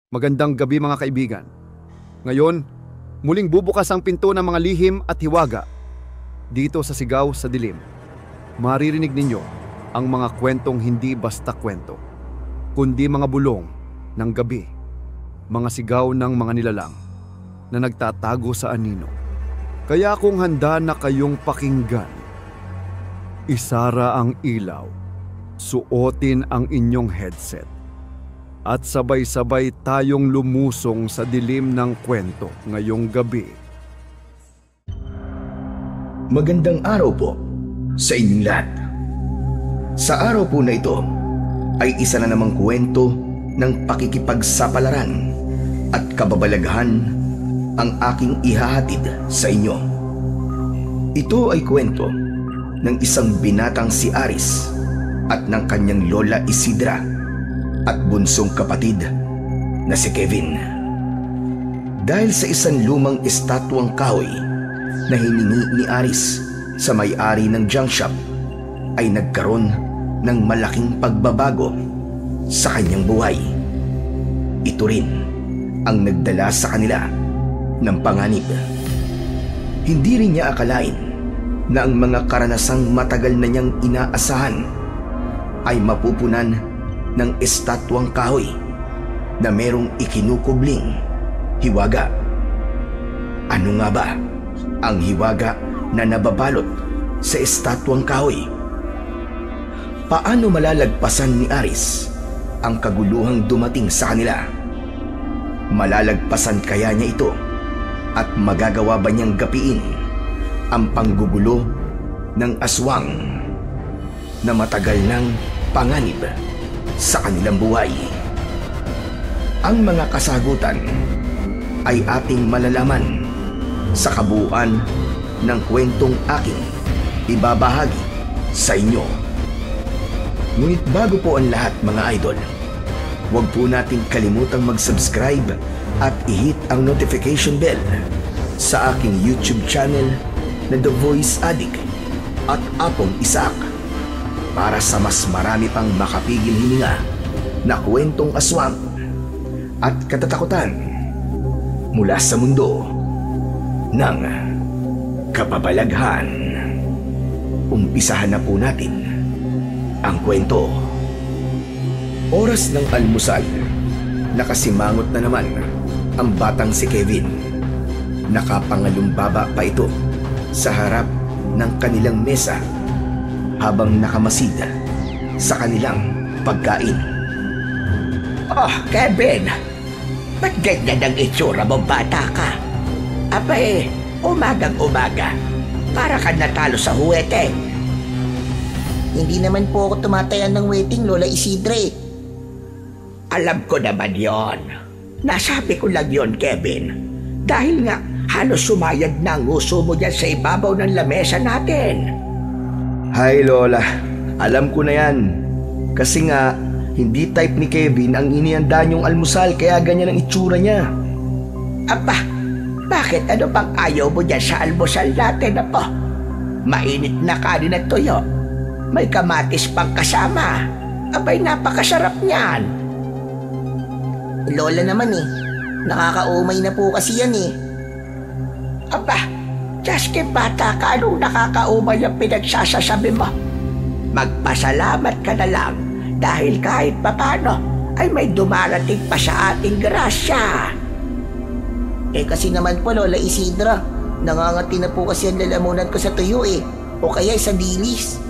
Magandang gabi mga kaibigan. Ngayon, muling bubukas ang pinto ng mga lihim at hiwaga. Dito sa Sigaw sa Dilim, maririnig ninyo ang mga kwentong hindi basta kwento, kundi mga bulong ng gabi, mga sigaw ng mga nilalang na nagtatago sa anino. Kaya kung handa na kayong pakinggan, isara ang ilaw, suotin ang inyong headset, at sabay-sabay tayong lumusong sa dilim ng kwento ngayong gabi. Magandang araw po sa inyong lahat. Sa araw po na ito ay isa na namang kwento ng pakikipagsapalaran at kababalaghan ang aking ihahatid sa inyo. Ito ay kwento ng isang binatang si Aris at ng kanyang lola Isidra at bunsong kapatid na si Kevin. Dahil sa isang lumang estatwang kahoy na hiningi ni Aris sa may-ari ng junk shop, ay nagkaroon ng malaking pagbabago sa kanyang buhay. Ito rin ang nagdala sa kanila ng panganib. Hindi rin niya akalain na ang mga karanasang matagal na niyang inaasahan ay mapupunan ng estatwang kahoy na merong ikinukubling hiwaga. Ano nga ba ang hiwaga na nababalot sa estatwang kahoy? Paano malalagpasan ni Aris ang kaguluhang dumating sa kanila? Malalagpasan kaya niya ito at magagawa ba niyang gapiin ang panggugulo ng aswang na matagal ng panganib sa kanilang buhay? Ang mga kasagutan ay ating malalaman sa kabuuan ng kwentong aking ibabahagi sa inyo. Ngunit bago po ang lahat mga idol, huwag po nating kalimutang mag-subscribe at i-hit ang notification bell sa aking YouTube channel na The Voice Addict at Apong Isaac para sa mas marami pang makapigil hininga na kwentong aswang at katatakutan mula sa mundo ng kababalaghan. Umpisahan na po natin ang kwento. Oras ng almusal, nakasimangot na naman ang batang si Kevin. Nakapangalumbaba pa ito sa harap ng kanilang mesa habang nakamasid sa kanilang pagkain. Oh, Kevin! Ba't ganyan ang itsura mo, bata ka? Abay, umagang-umaga. Para ka natalo sa huwete. Hindi naman po ako tumatayan ng wedding, Lola Isidre. Alam ko naman yon. Nasabi ko lang yon, Kevin. Dahil nga, halos sumayad na ang uso mo dyan sa ibabaw ng lamesa natin. Hi Lola, alam ko na yan. Kasi nga, hindi type ni Kevin ang inianda niyong almusal kaya ganyan ang itsura niya. Aba, bakit ano pang ayaw mo dyan sa almusal natin, apo? Mainit na kanin at tuyo. May kamatis pang kasama. Abay, napakasarap niyan. Lola naman nakakaumay na po kasi yan Aba, Jaske bata ka, anong nakakaumay ang pinagsasasabi mo? Magpasalamat ka na lang dahil kahit papano ay may dumarating pa sa ating grasya. Kasi naman po, Lola Isidra, nangangati na po kasi ang lalamunan ko sa tuyo o kaya sa dilis.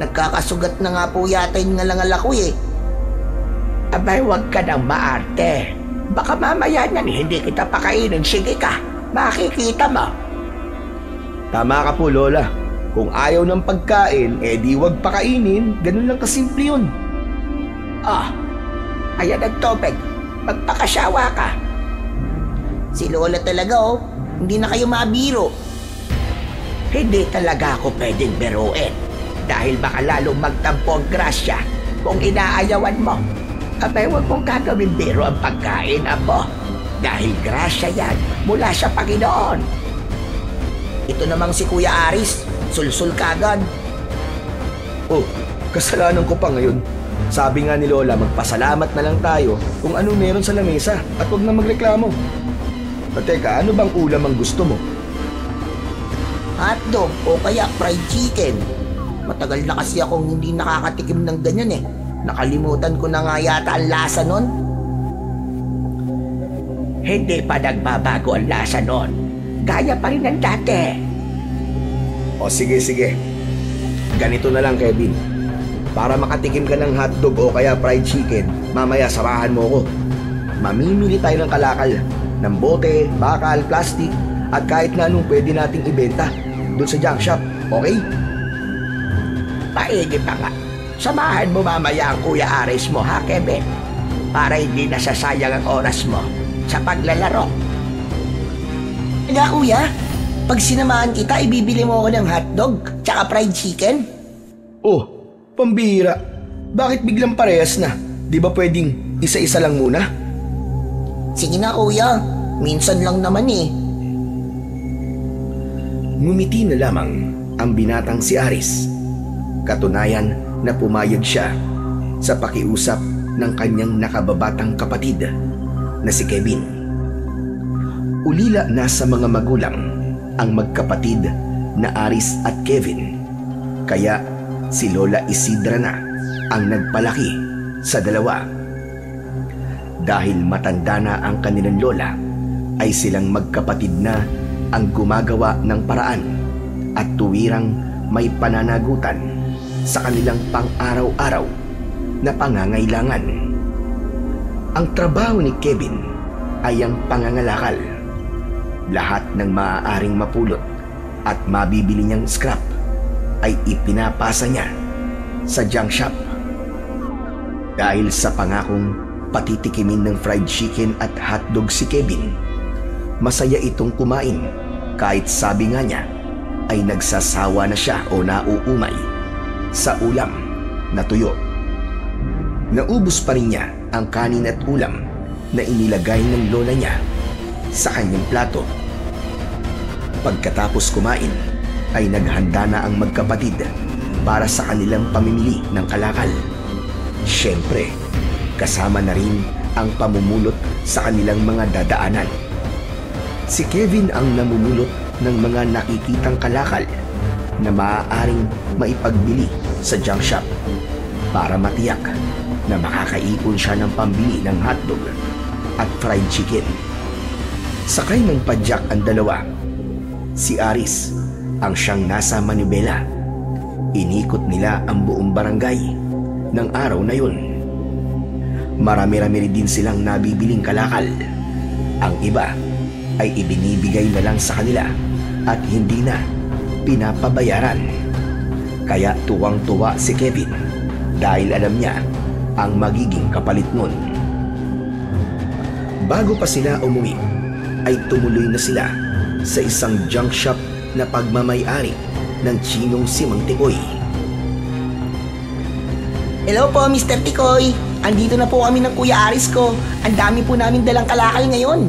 Nagkakasugat na nga po yata yung ngalangal ako Abay, huwag ka nang maarte. Baka mamaya niyan hindi kita pakainin. Sige ka, makikita mo. Tama ka po Lola. Kung ayaw ng pagkain, di wag pakainin. Ganun lang kasimple yun. Ayan ang tubig. Magpakasawa ka. Si Lola talaga hindi na kayo mabiro. Hindi talaga ako pwedeng biruin. Dahil baka lalong magtampo ang grasya kung inaayawan mo. Abay, huwag mong gagawin biro ang pagkain, apo. Dahil grasya yan mula sa Panginoon. Ito namang si Kuya Aris, sulsul kagad. Kasalanan ko pa ngayon. Sabi nga ni Lola, magpasalamat na lang tayo kung ano meron sa lamesa at huwag na magreklamo. Teka, ano bang ulam ang gusto mo? Hotdog o kaya fried chicken. Matagal na kasi akong hindi nakakatikim ng ganyan eh. Nakalimutan ko na nga yata ang lasa nun. Hindi pa nagbabago ang lasa nun. Gaya pa rin ng dati. O sige. Ganito na lang, Kevin. Para makatikim ka ng hotdog o kaya fried chicken, mamaya samahan mo ko. Mamimili tayo ng kalakal, ng bote, bakal, plastic, at kahit na anong pwede nating ibenta doon sa junk shop, okay? Paigi pa nga. Samahan mo mamaya ang Kuya Aris mo, ha, Kevin? Para hindi nasasayang ang oras mo sa paglalaro. Nga kuya, pag sinamahan kita, ibibili mo ako ng hotdog tsaka fried chicken? Oh, pambihira. Bakit biglang parehas na? Di ba pwedeng isa-isa lang muna? Sige na kuya, minsan lang naman eh. Ngumiti na lamang ang binatang si Aris. Katunayan na pumayag siya sa pakiusap ng kanyang nakababatang kapatid na si Kevin. Ulila na sa mga magulang ang magkapatid na Aris at Kevin. Kaya si Lola Isidra na ang nagpalaki sa dalawa. Dahil matanda na ang kanilang lola, ay silang magkapatid na ang gumagawa ng paraan at tuwirang may pananagutan sa kanilang pang-araw-araw na pangangailangan. Ang trabaho ni Kevin ay ang pangangalakal. Lahat ng maaaring mapulot at mabibili niyang scrap ay ipinapasa niya sa junk shop. Dahil sa pangakong patitikimin ng fried chicken at hotdog si Kevin, masaya itong kumain kahit sabi nga niya ay nagsasawa na siya o nauumay sa ulam na tuyo. Naubos pa rin niya ang kanin at ulam na inilagay ng lola niya sa kanyang plato. Pagkatapos kumain ay naghanda na ang magkapatid para sa kanilang pamimili ng kalakal. Siyempre, kasama na rin ang pamumulot sa kanilang mga dadaanan. Si Kevin ang namumulot ng mga nakikitang kalakal na maaaring maipagbili sa junk shop para matiyak na makakaipon siya ng pambili ng hotdog at fried chicken. Sakay ng padyak ang dalawa. Si Aris ang siyang nasa manibela. Inikot nila ang buong barangay ng araw na yun. Marami-rami din silang nabibiling kalakal. Ang iba ay ibinibigay na lang sa kanila at hindi na pinapabayaran. Kaya tuwang-tuwa si Kevin dahil alam niya ang magiging kapalit nun. Bago pa sila umuwi, ay tumuloy na sila sa isang junk shop na pagmamay-ari ng Chinong si Mang Tikoy. Hello po, Mr. Tikoy. Andito na po kami ng Kuya Aris ko. Ang dami po namin dalang kalakal ngayon.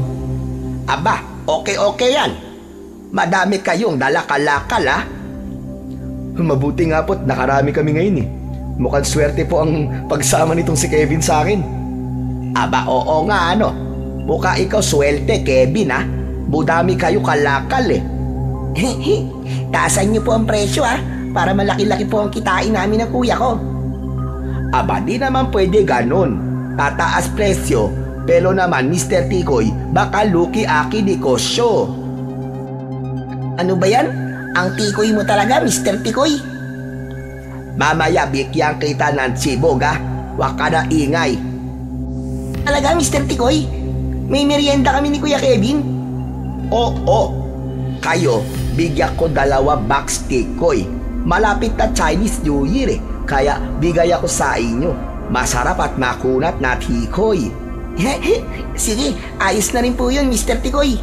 Aba, okay yan. Madami kayong dala kalakal, ha? Mabuti nga po't nakarami kami ngayon eh. Mukhang swerte po ang pagsama nitong si Kevin sa akin. Aba, oo nga, ano? Mukha ikaw swerte, Kevin, ha? Budami kayo kalakal, eh. Taasan niyo po ang presyo ha, para malaki-laki po ang kitain namin ng kuya ko. Aba, di naman pwede ganun. Tataas presyo, pero naman, Mr. Tikoy, baka luki aki negosyo. Ano ba yan? Ang tikoy mo talaga, Mr. Tikoy. Mamaya bigyan kita ng sibog, ha? Wag ka na ingay. Talaga, Mr. Tikoy? May merienda kami ni Kuya Kevin. Oo. Kayo, bigyan ko 2 box tikoy. Malapit na Chinese New Year, eh. Kaya bigay ako sa inyo. Masarap at makunat na tikoy. Sige, ayos na rin po yun, Mr. Tikoy.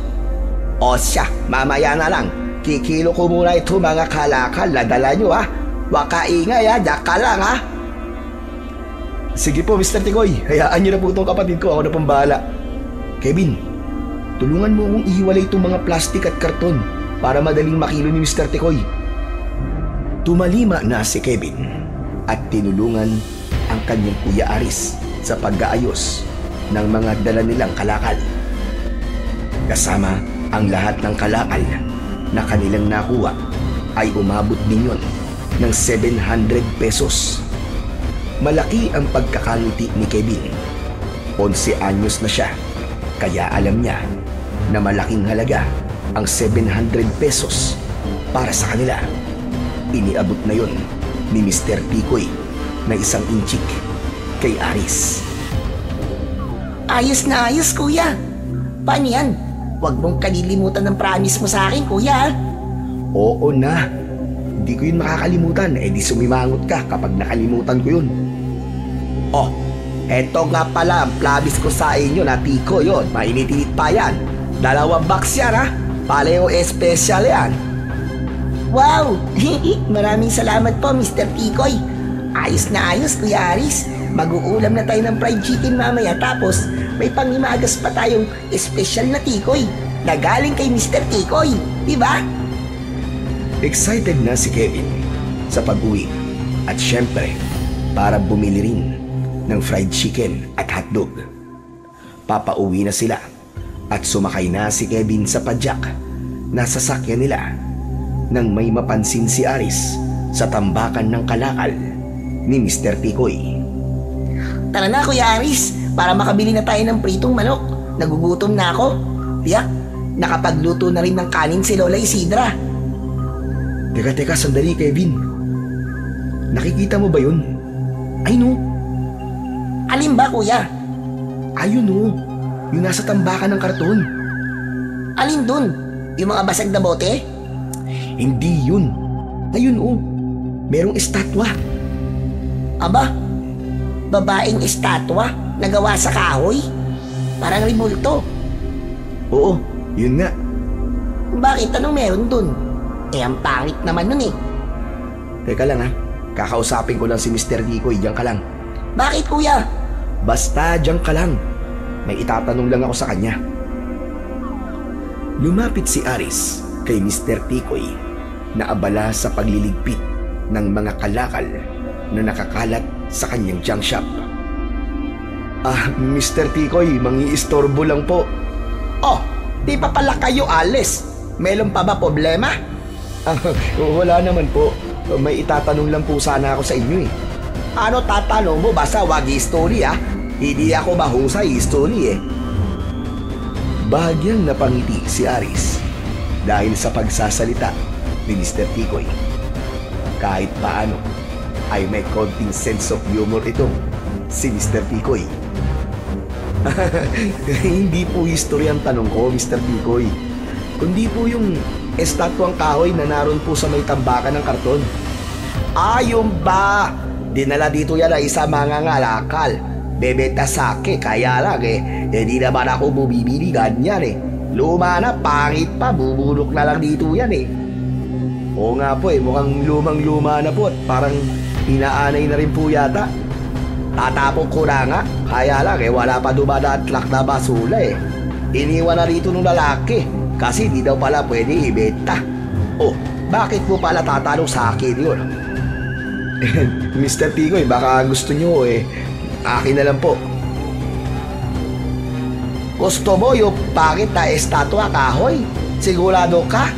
O siya, mamaya na lang. Kikilo ko muna ito mga kalakal na dala nyo, ha? Wag ka ingay, ha? Diyak ka lang, ha? Sige po, Mr. Tikoy. Hayaan niyo na po itong kapatid ko. Ako na pong bahala. Kevin, tulungan mo akong ihiwalay itong mga plastik at karton para madaling makilo ni Mr. Tikoy. Tumalima na si Kevin at tinulungan ang ang kanyang Kuya Aris sa pag-aayos ng mga dala nilang kalakal. Kasama ang lahat ng kalakal na kanilang nakuha ay umabot din yun ng 700 pesos. Malaki ang pagkakangiti ni Kevin. 11 anyos na siya, kaya alam niya na malaking halaga ang 700 pesos para sa kanila. Iniabot na yon ni Mr. Tikoy na 1 inchik kay Aris. Ayos na ayos, kuya. Paano yan? Huwag mong kalilimutan ng promise mo sa akin, kuya. Oo na, hindi ko yun makakalimutan. Di sumimangot ka kapag nakalimutan ko yun. Oh, eto nga pala ang promise ko sa inyo na Tiko yon. Mainit-init pa yan. 2 box yan ha. Paleo special yan. Wow! Maraming salamat po, Mr. Tikoy. Ayos na ayos, Kuya Aris. Mag-uulam na tayo ng fried chicken mamaya, tapos may pangimagas pa tayong espesyal na tikoy na galing kay Mr. Tikoy. Diba? Excited na si Kevin sa pag-uwi at syempre para bumili rin ng fried chicken at hotdog. Papauwi na sila at sumakay na si Kevin sa padyak na sasakyan nila nang may mapansin si Aris sa tambakan ng kalakal ni Mr. Tikoy. Tara na, Kuya Aris, para makabili na tayo ng pritong manok. Nagugutom na ako. Tiyak, nakapagluto na rin ng kanin si Lola Isidra. Teka, sandali Kevin. Nakikita mo ba yun? Ay no. Alin ba, Kuya? Ayun no. Yung nasa tambakan ng karton. Alin dun? Yung mga basag na bote? Hindi yun. Ayun oh. Merong estatwa. Aba, babaeng estatwa na gawa sa kahoy? Parang rimulto. Oo, yun nga. Bakit? Anong meron dun? Ang pangit naman nun eh. Teka lang ha. Kakausapin ko lang si Mr. Tikoy. Diyan ka lang. Bakit, Kuya? Basta diyan ka lang. May itatanong lang ako sa kanya. Lumapit si Aris kay Mr. Tikoy na abala sa pagliligpit ng mga kalakal na nakakalat sa kanyang junk shop. Mr. Tikoy, mangiistorbo lang po. Oh, di pa pala kayo alis. Meron pa ba problema? Wala naman po. May itatanong lang po sana ako sa inyo eh. Ano tatanong mo? Basta wag history ha. Hindi ako mahusay history eh. Bahagyang napangiti si Aris dahil sa pagsasalita ni Mr. Tikoy. Kahit paano ay may konting sense of humor ito si Mr. Tikoy. Hindi po history ang tanong ko, Mr. Tikoy. Kundi po yung estatwang kahoy na naroon po sa may tambakan ng karton. Yung ba? Dinala dito yan ay isa mga ngalakal. Bebenta sake, kaya lang hindi naman ako bumibili ganyan eh. Luma na, pangit pa, bubulok na lang dito yan eh. Oo nga po mukhang lumang-luma na po at parang inaanay na rin po yata. Tatapon ko na nga, kaya lang wala pa dumadaan truck na basura eh. Iniwan na rito ng lalaki kasi di daw pala pwede ibenta. Oh, bakit mo pala tatanong sa akin yun? Mr. Tikoy, baka gusto nyo akin na lang po. Gusto mo yung pangit na estatwa kahoy? Sigurado ka?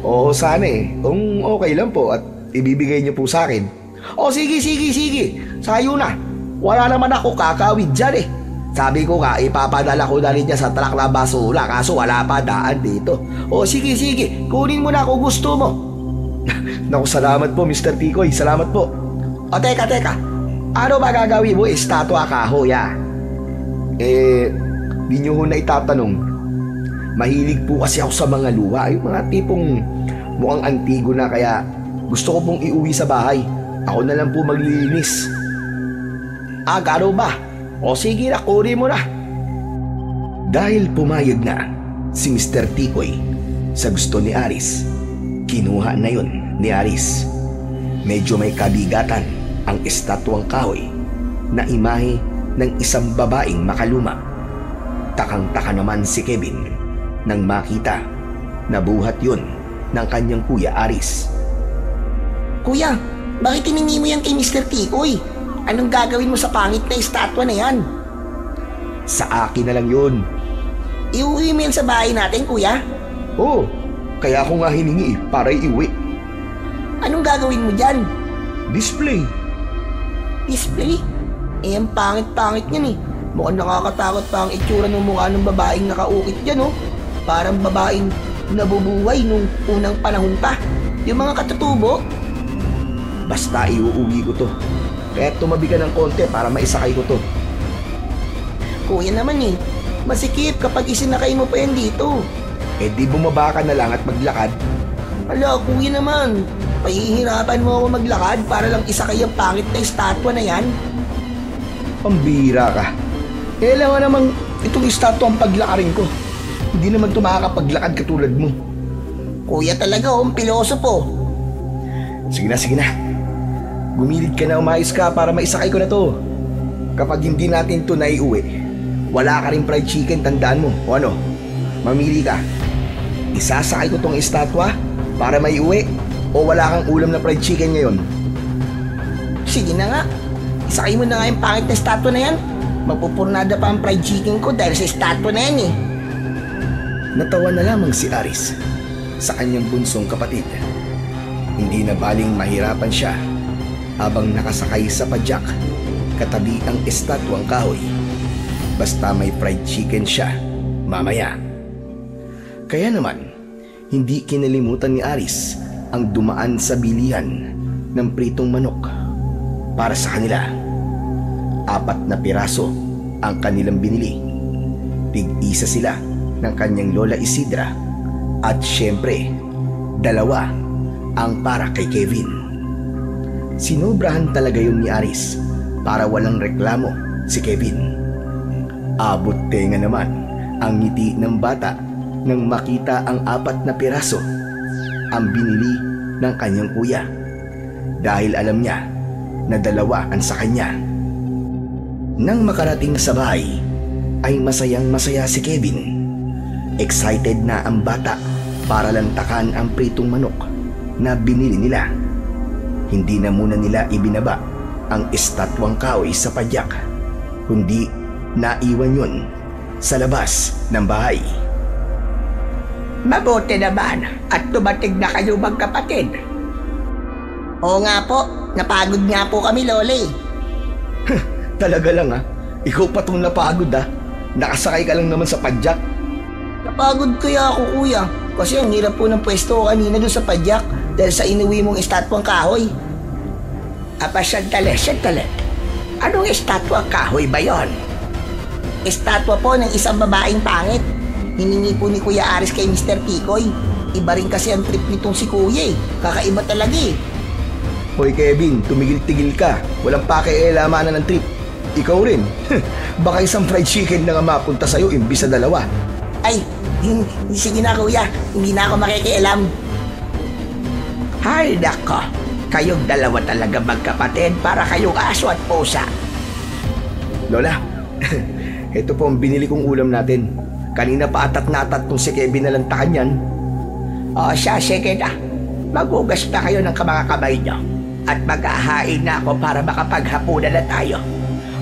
Oo, sana kung okay lang po at ibibigay niyo po sa akin. Sige. Sayo na. Wala naman ako kakawid dyan eh. Sabi ko nga, ipapadala ko na rin niya sa truck na basura kaso wala pa daan dito. Sige. Kunin mo na kung gusto mo. Naku, salamat po, Mr. Tikoy. Salamat po. Teka. Ano ba gagawin mo, estatwa kahoy Di nyo ho na itatanong. Mahilig po kasi ako sa mga luha. Yung mga tipong mukhang antigo na kaya gusto ko pong iuwi sa bahay. Ako na lang po maglilinis. Gano'n ba? Sige na, kunin mo na. Dahil pumayag na si Mr. Tikoy sa gusto ni Aris, kinuha na yon ni Aris. Medyo may kabigatan ang estatwang kahoy na imahe ng isang babaeng makaluma. Takang-taka naman si Kevin nang makita na buhat yon ng kanyang Kuya Aris. Kuya, Bakit hiningi mo yan kay Mr. Tikoy? Anong gagawin mo sa pangit na estatwa na yan? Sa akin na lang yun. Iuwi mo yan sa bahay natin, kuya? Oo, kaya ako nga hiningi para iuwi. Anong gagawin mo dyan? Display. Display? Eh, ang pangit-pangit niyan eh. Mukhang nakakatakot pa ang itsura ng mukha ng babaeng nakaukit dyan, oh. Parang babaeng nabubuhay nung unang panahon pa. Yung mga katutubo. Basta iuuwi ko to. Kaya tumabi ka ng konti para maisakay ko to. Kuya naman eh, masikip kapag isinakay mo pa yan dito. Eh di bumaba ka na lang at maglakad. Hala, kuya naman. Pahihirapan mo ako maglakad para lang isakay ang pangit na estatwa na yan. Pambira ka. Kailangan namang itong estatwa ang paglakarin ko. Hindi naman ito makakapaglakad katulad mo. Kuya talaga, ang pilosopo. Sige na. Gumilid ka na, umayos ka para maisakay ko na to. Kapag hindi natin ito naiuwi, wala ka rin fried chicken, tandaan mo. O ano? Mamili ka. Isasakay ko tong estatwa para maiuwi o wala kang ulam na fried chicken ngayon? Sige na nga. Isakay mo na nga yung pangit na estatwa na yan. Magpupurnada pa ang fried chicken ko dahil sa estatwa na yan eh. Natawa na lamang si Aris sa kanyang bunsong kapatid. Hindi na baling mahirapan siya habang nakasakay sa padyak katabi ang estatwang kahoy. Basta may fried chicken siya mamaya. Kaya naman, hindi kinalimutan ni Aris ang dumaan sa bilihan ng pritong manok. Para sa kanila, 4 na piraso ang kanilang binili. Tig-isa sila ng kanyang Lola Isidra at syempre, 2 ang para kay Kevin. Sinobrahan talaga yun ni Aris para walang reklamo si Kevin. Abot tenga naman ang ngiti ng bata nang makita ang 4 na piraso ang binili ng kanyang kuya dahil alam niya na 2 ang sa kanya. Nang makarating sa bahay ay masayang-masaya si Kevin. Excited na ang bata para lantakan ang pritong manok na binili nila. Hindi na muna nila ibinaba ang estatwang kahoy sa padyak, kundi naiwan yun sa labas ng bahay. Mabuti naman at dumating na kayo magkapatid. Oo nga po, napagod nga po kami, Loli. Talaga lang ha, ikaw pa tong napagod ha. Nakasakay ka lang naman sa padyak. Napagod kaya ako, kuya. Kasi ang hirap po ng pwesto ko kanina doon sa padyak dahil sa inuwi mong estatwang kahoy. Sandali. Anong estatwang kahoy ba yon? Estatwa po ng isang babaeng pangit. Hiningi po ni Kuya Aris kay Mr. Tikoy. Iba rin kasi ang trip nitong si Kuya eh. Kakaiba talaga eh. Hoy Kevin, tumigil-tigil ka. Walang pakialamanan ng trip. Ikaw rin. Baka isang fried chicken na nga mapunta sa'yo imbis na 2. Ay, sige na kuya. Hindi na ako makikialam. Hay nako, kayong 2 talaga magkapatid para kayong aso at pusa. Lola, ito po ang binili kong ulam natin. Kanina pa atat-natat tong si Kevin na lantakan yan. O siya, sige na. Magugas na kayo ng mga kamay nyo. At mag-ahain na ako para makapaghapunan na tayo.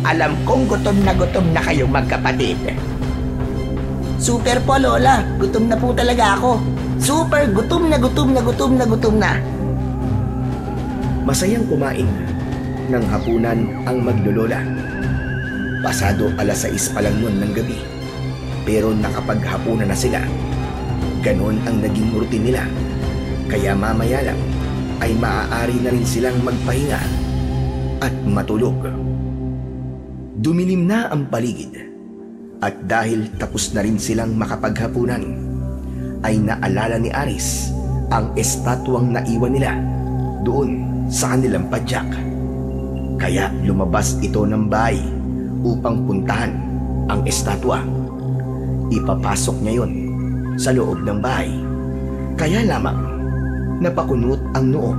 Alam kong gutom na kayong magkapatid. Super po, Lola. Gutom na po talaga ako. Super gutom na. Masayang kumain ng hapunan ang maglolola. Pasado 6:00 pa lang nun ng gabi. Pero nakapaghapunan na sila. Ganon ang naging routine nila. Kaya mamaya lang ay maaari na rin silang magpahinga at matulog. Dumilim na ang paligid at dahil tapos na rin silang makapaghapunan, ay naalala ni Aris ang estatwang naiwan nila doon sa kanilang padyak. Kaya lumabas ito ng bahay upang puntahan ang estatwa. Ipapasok niya yon sa loob ng bahay. Kaya lamang napakunot ang noo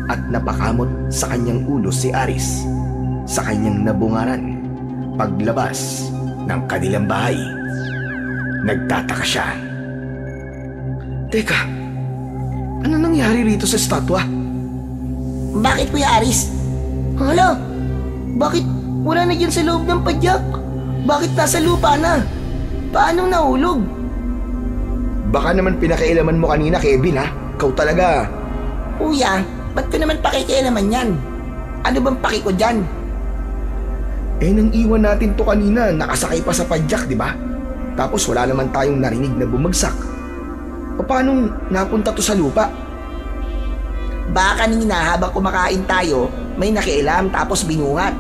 at napakamot sa kanyang ulo si Aris sa kanyang nabungaran paglabas ng kanilang bahay. Nagtataka siya. Teka, ano nangyari rito sa estatwa? Bakit, Kuya Aris? Hala, bakit wala na dyan sa loob ng padyak? Bakit nasa lupa na? Paano nahulog? Baka naman pinakailaman mo kanina, Kevin, ha? Ikaw talaga. Kuya, ba't ko naman pakikialaman yan? Ano bang paki ko dyan? Nang iwan natin to kanina, nakasakay pa sa padyak, di ba? Tapos wala naman tayong narinig na bumagsak. Paano napunta to sa lupa? Baka kanina habang kumakain tayo, may nakialam tapos binungat.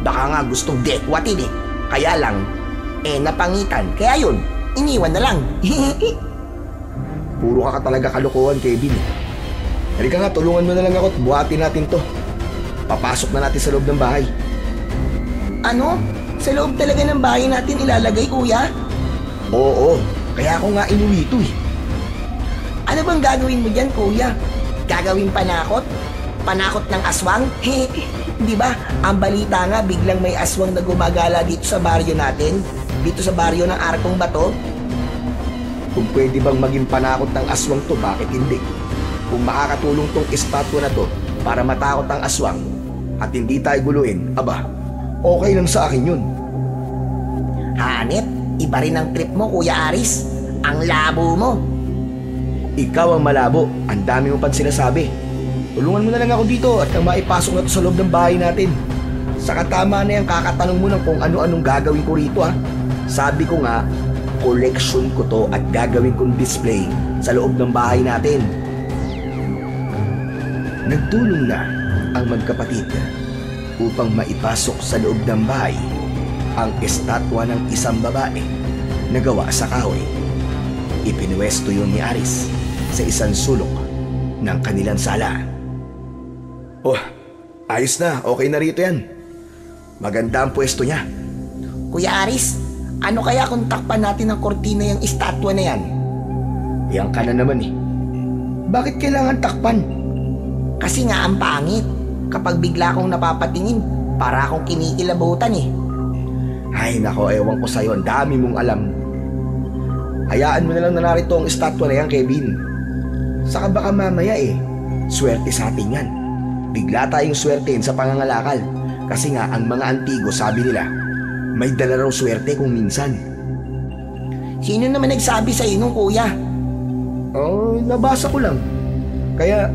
Baka nga gustong dekwatin eh. Kaya lang, napangitan. Kaya yun, iniwan na lang. Puro ka talaga kalokohan, Kevin. Halika nga, tulungan mo na lang ako at buhatin natin to. Papasok na natin sa loob ng bahay. Ano? Sa loob talaga ng bahay natin ilalagay, Kuya? Oo, kaya ako nga inuwi ito eh. Ano bang gagawin mo dyan, Kuya? Gagawin panakot? Panakot ng aswang? Di ba? Ang balita nga, biglang may aswang na gumagala dito sa baryo natin. Dito sa baryo ng Arkong Bato. Kung pwede bang maging panakot ng aswang to, bakit hindi? Kung makakatulong tong estatwa na to para matakot ang aswang at hindi tayo guluhin, aba, okay lang sa akin yun. Hanep, iba rin ang trip mo, Kuya Aris. Ang labo mo. Ikaw ang malabo, ang dami mo pang sinasabi. Tulungan mo na lang ako dito at nang maipasok na to sa loob ng bahay natin. Saka tama na yung kakatanong mo ng kung ano-anong gagawin ko rito, ha. Sabi ko nga, collection ko to at gagawin kong display sa loob ng bahay natin. Nagtulong na ang magkapatid upang maipasok sa loob ng bahay ang estatwa ng isang babae na gawa sa kahoy. Ipinwesto yun ni Aris sa isang sulok ng kanilang sala. Oh, ayos na. Okay na rito yan. Maganda ang pwesto niya. Kuya Aris, ano kaya kung takpan natin ng kortina yung estatwa na yan? Yan ka na naman eh. Bakit kailangan takpan? Kasi nga ang pangit. Kapag bigla kong napapatingin, para akong kinikilabutan eh. Ay nako, ewan ko sa'yo. Ang dami mong alam. Hayaan mo na lang na narito ang estatwa na yan, Kevin. Saka baka mamaya swerte sa atin yan. Bigla tayong swertein sa pangangalakal. Kasi nga ang mga antigo, sabi nila, may dala raw swerte kung minsan. Sino naman nagsabi sa inyo, Kuya? Oh, nabasa ko lang. Kaya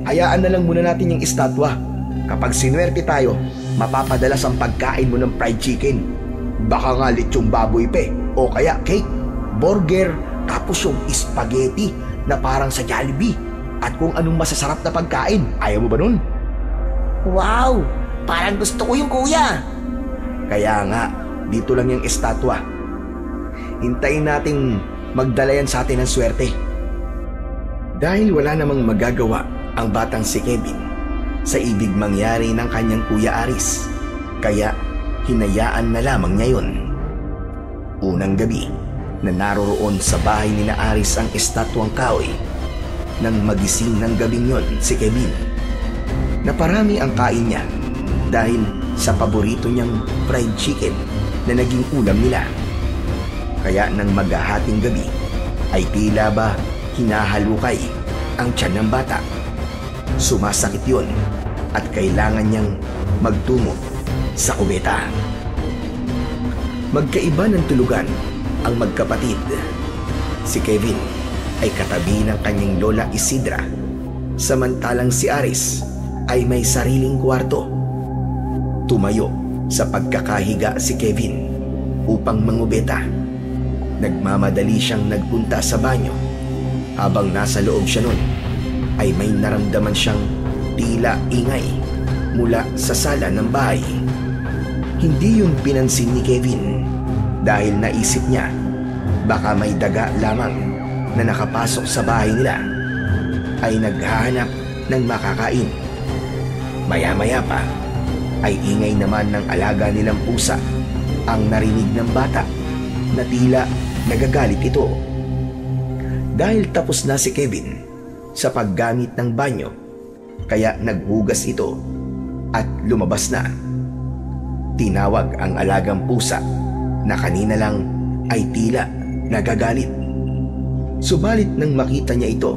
hayaan na lang muna natin yung estatwa. Kapag sinwerte tayo, mapapadalas ang pagkain mo ng fried chicken. Baka nga lechong baboy pe, o kaya cake, burger, tapos yung spaghetti na parang sa Jollibee. At kung anong masasarap na pagkain. Ayaw mo ba nun? Wow! Parang gusto ko yung, Kuya. Kaya nga, dito lang yung estatwa. Hintayin nating magdala yan sa atin ng swerte. Dahil wala namang magagawa ang batang si Kevin sa ibig mangyari ng kanyang Kuya Aris, kaya hinayaan na lamang niya yun. Unang gabi na naroroon sa bahay ni na Aris ang estatwang kahoy, nang magising ng gabing yon si Kevin. Naparami ang kain niya dahil sa paborito niyang fried chicken na naging ulam nila. Kaya nang maghahating gabi ay tila ba hinahalukay ang tiyan ng bata. Sumasakit yon at kailangan niyang magtungo sa kubeta. Magkaiba ng tulugan ang magkapatid. Si Kevin ay katabi ng kanyang lola Isidra, samantalang si Aris ay may sariling kwarto. Tumayo sa pagkakahiga si Kevin upang mangubeta. Nagmamadali siyang nagpunta sa banyo. Habang nasa loob siya nun, ay may naramdaman siyang tila ingay mula sa sala ng bahay. Hindi yun pinansin ni Kevin dahil naisip niya baka may daga lamang na nakapasok sa bahay nila. Ay naghahanap ng makakain. Maya-maya pa ay ingay naman ng alaga nilang pusa ang narinig ng bata na tila nagagalit ito. Dahil tapos na si Kevin sa paggamit ng banyo, kaya naghugas ito at lumabas na. Tinawag ang alagang pusa na kanina lang ay tila nagagalit. Subalit nang makita niya ito,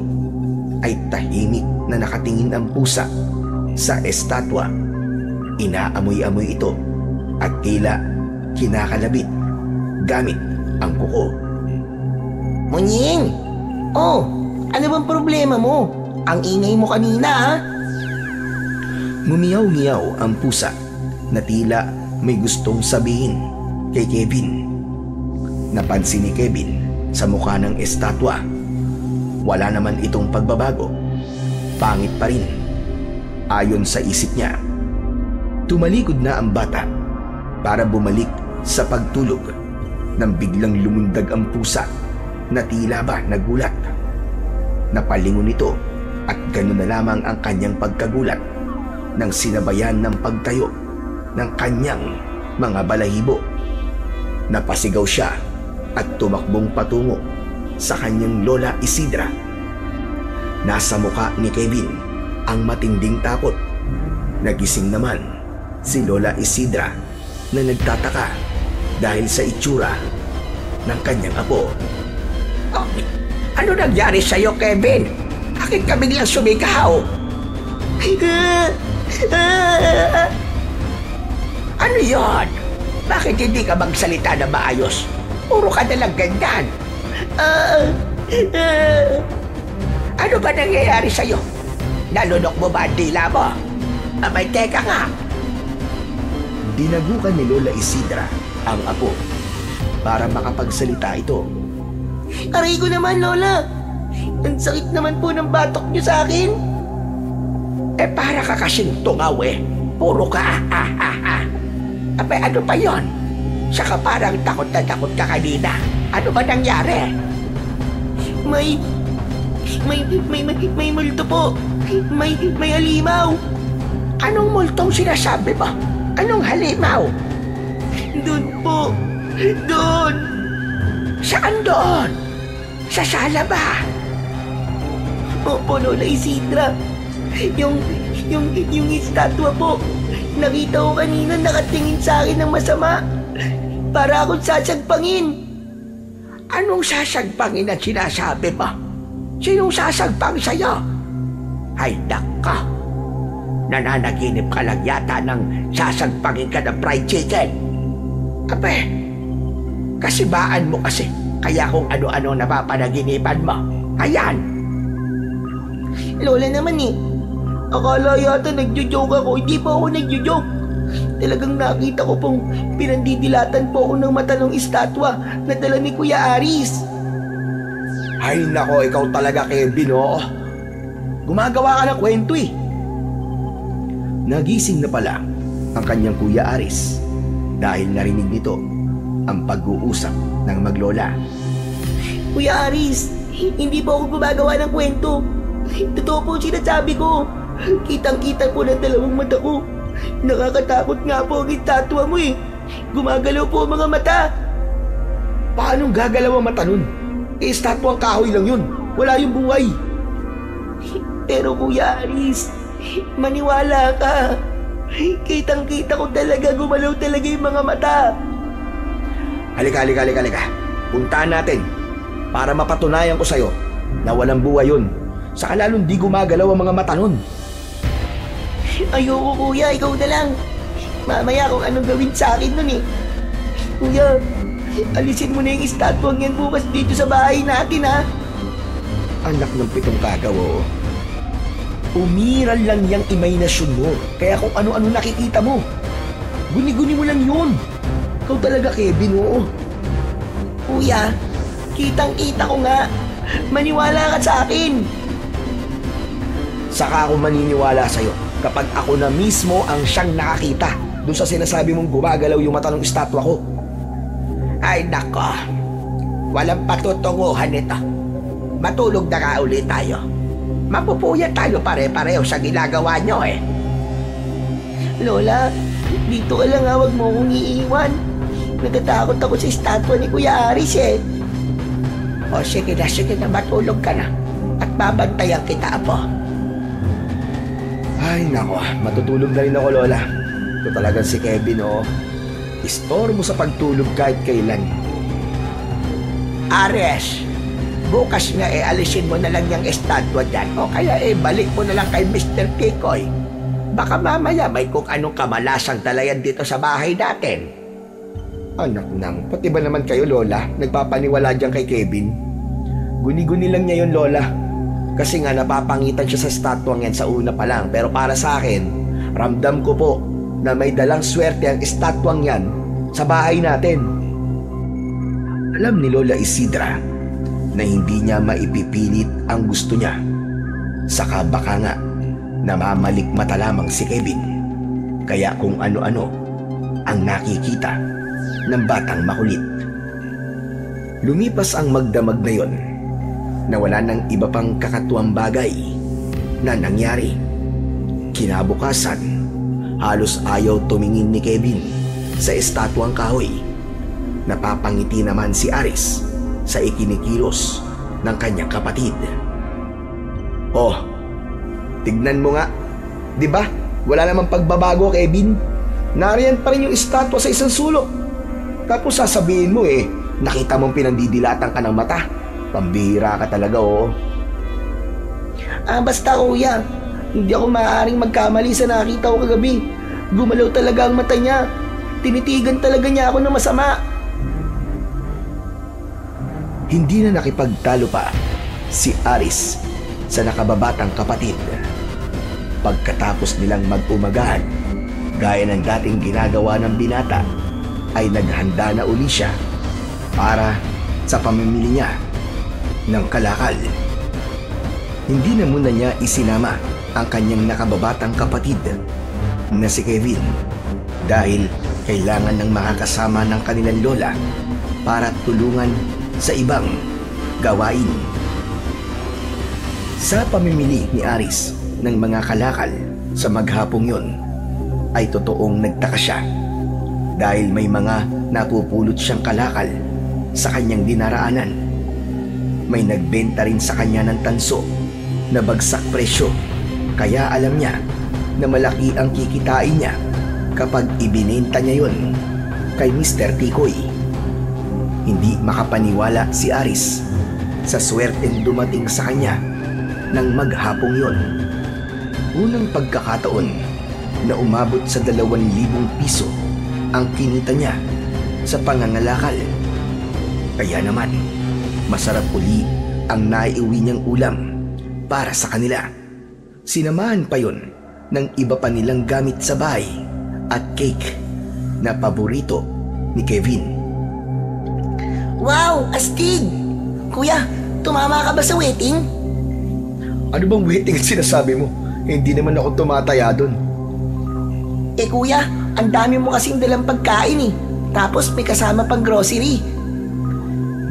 ay tahimik na nakatingin ang pusa sa estatwa. Inaamoy-amoy ito at tila kinakalabit gamit ang kuko. Munying! Oh, ano bang problema mo? Ang ingay mo kanina, ha? Mumiyaw-ngiyaw ang pusa na tila may gustong sabihin kay Kevin. Napansin ni Kevin sa mukha ng estatwa. Wala naman itong pagbabago. Pangit pa rin. Ayon sa isip niya. Tumalikod na ang bata para bumalik sa pagtulog nang biglang lumundag ang pusa na tila ba nagulat. Napalingon ito at gano'n na lamang ang kanyang pagkagulat nang sinabayan ng pagtayo ng kanyang mga balahibo. Napasigaw siya at tumakbong patungo sa kanyang Lola Isidra. Nasa muka ni Kevin ang matinding takot. Nagising naman si Lola Isidra na nagtataka dahil sa itsura ng kanyang apo. Oh, ano nangyari sa'yo, Kevin? Bakit ka biglang sumigaw? Ano yon? Bakit hindi ka magsalita na maayos? Puro ka nalang ganyan. Ano ba nangyayari sa'yo? Nalunok mo ba ang dila mo? Abay, teka nga. Dinagukan ni Lola Isidra ang apo para makapagsalita ito. Aray ko naman, Lola. Ang sakit naman po ng batok niyo sa akin. Eh, para ka kasing tungaw eh. Puro ka Abay, ano pa yon? Saka parang takot na takot ka kanina. Ano ba nangyari? May multo po. May halimaw. Anong multong sinasabi mo? Anong halimaw? Doon po. Doon. Saan doon? Sa sala ba? Opo, Lola Isidra. Yung estatwa po. Nakita ko kanina nakatingin sa akin ng masama. Para akong sasagpangin. Anong sasagpangin ang sinasabi mo? Sinong sasagpang sa'yo? Ay, naka. Nananaginip ka lang yata ng sasagpangin ka ng fried chicken. Ape, kasibaan mo kasi. Kaya kung ano-ano napapanaginipan mo. Ayan. Lola naman eh. Akala yata nagjo-joke ako. Hindi pa ako nagjo-joke. Talagang nakita ko pong pinandidilatan po ako ng mata ng estatwa na dala ni Kuya Aris. Ay nako, ikaw talaga, Kevin, oh. Gumagawa ka ng kwento eh. Nagising na pala ang kanyang Kuya Aris dahil narinig nito ang pag-uusap ng maglola. Kuya Aris, hindi po ako gumagawa ng kwento. Totoo po sinasabi ko. Kitang-kita po ng dalawang mata ko. Nakakatakot nga po ang estatwa mo eh. Gumagalaw po ang mga mata. Paano gagalaw ang mata nun? Eh, estatwa ang kahoy lang yun. Wala yung buhay. Pero Kuya Aris, maniwala ka. Kitang-kita ko talaga gumalaw talaga yung mga mata. Halika. Puntahan natin para mapatunayan ko sa'yo na walang buhay yun. Saka lalong di gumagalaw ang mga mata nun. Ayoko, Kuya, ikaw na lang. Mamaya kung anong gawin sa akin nun eh. Kuya, alisin mo na yung estatwang yan bukas dito sa bahay natin, ha? Anak ng pitong kagaw, oh. Umiral lang yung imahinasyon mo. Kaya kung ano-ano nakikita mo. Guni-guni mo lang yun. Ikaw talaga, Kevin, oo. Kuya, kitang-kita ko nga. Maniwala ka sa akin. Saka ako maniniwala sa'yo kapag ako na mismo ang siyang nakakita doon sa sinasabi mong gumagalaw yung mata ng estatwa ko. Ay, nako. Walang patutunguhan nito. Matulog na nga ulit tayo. Mapupuyat tayo pare-pareho sa ginagawa nyo eh. Lola, dito ka lang, huwag mo akong iiwan. Natatakot ako sa estatwa ni Kuya Aris eh. O sige na, matulog ka na. At babantayan kita, Apo. Ay nako, matutulog na rin ako, Lola. Ito talagang si Kevin, oh. Istorbo sa pagtulog kahit kailan. Ares, bukas nga alisin mo na lang yung estatwa dyan. O kaya balik mo na lang kay Mr. Kikoy. Baka mamaya may kung anong kamalasang dalayan dito sa bahay natin. Anak nang, pati ba naman kayo, Lola, nagpapaniwala dyan kay Kevin? Guni-guni lang niya yun, Lola. Kasi nga napapangitan siya sa statwang yan sa una pa lang. Pero para sa akin, ramdam ko po na may dalang swerte ang estatwang yan sa bahay natin. Alam ni Lola Isidra na hindi niya maipipilit ang gusto niya. Saka baka nga namamalikmata lamang si Kevin. Kaya kung ano-ano ang nakikita ng batang makulit. Lumipas ang magdamag na yon na wala ng iba pang kakatuwang bagay na nangyari. Kinabukasan, halos ayaw tumingin ni Kevin sa estatwang kahoy. Napapangiti naman si Aris sa ikinikilos ng kanyang kapatid. Oh, tignan mo nga. Di ba? Wala namang pagbabago, Kevin. Nariyan pa rin yung estatwa sa isang sulok. Tapos sasabihin mo nakita mong pinandidilatan ka ng mata. Pambihira ka talaga, oo. Basta kuya, hindi ako maaaring magkamali sa nakita ko kagabi. Gumalaw talaga ang mata niya. Tinitigan talaga niya ako ng masama. Hindi na nakipagtalo pa si Aris sa nakababatang kapatid. Pagkatapos nilang mag-umagahan, gaya ng dating ginagawa ng binata, ay naghanda na uli siya para sa pamimili niya ng kalakal. Hindi na muna niya isinama ang kanyang nakababatang kapatid na si Kevin dahil kailangan ng makakasama ng kanilang lola para tulungan sa ibang gawain. Sa pamimili ni Aris ng mga kalakal sa maghapong yon ay totoong nagtaka siya dahil may mga napupulot siyang kalakal sa kanyang dinaraanan. May nagbenta rin sa kanya ng tanso na bagsak presyo, kaya alam niya na malaki ang kikitain niya kapag ibinenta niya yon kay Mr. Tikoy. Hindi makapaniwala si Aris sa swerteng dumating sa kanya ng maghapong yon. Unang pagkakataon na umabot sa 2,000 piso ang kinita niya sa pangangalakal. Kaya naman, masarap uli ang naiuwi niyang ulam para sa kanila. Sinamahan pa yon ng iba pa nilang gamit sa bahay at cake na paborito ni Kevin. Wow, astig! Kuya, tumama ka ba sa wedding? Ano bang wedding at sinasabi mo? Hindi naman ako tumataya doon. Kuya, ang dami mo kasing dalang pagkain Tapos may kasama pang grocery.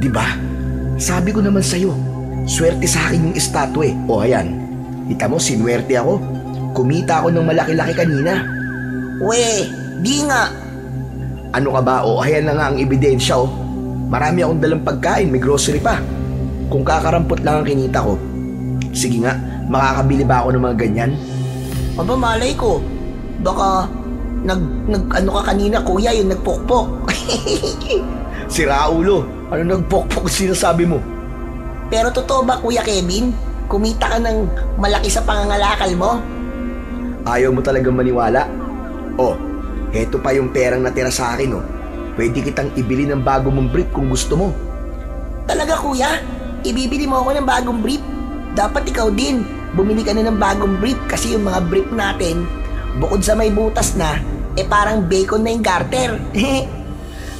Di ba? Sabi ko naman sa'yo, swerte sa akin yung estatwe. O ayan, kita mo, sinwerte ako. Kumita ako ng malaki-laki kanina. We, di nga. Ano ka ba? O ayan na nga ang ebidensya Marami akong dalang pagkain, may grocery pa. Kung kakarampot lang ang kinita ko, sige nga, makakabili ba ako ng mga ganyan? Aba, malay ko. Baka ano ka kanina, kuya, yung nagpokpok. Si Raulo, ano nagpokpok sinasabi mo? Pero totoo ba, Kuya Kevin? Kumita ka ng malaki sa pangangalakal mo? Ayaw mo talagang maniwala? Heto pa yung perang natira sa akin Pwede kitang ibili ng bago mong brief kung gusto mo. Talaga, kuya? Ibibili mo ako ng bagong brief? Dapat ikaw din. Bumili ka na ng bagong brief kasi yung mga brief natin, bukod sa may butas na, parang bacon na yung garter.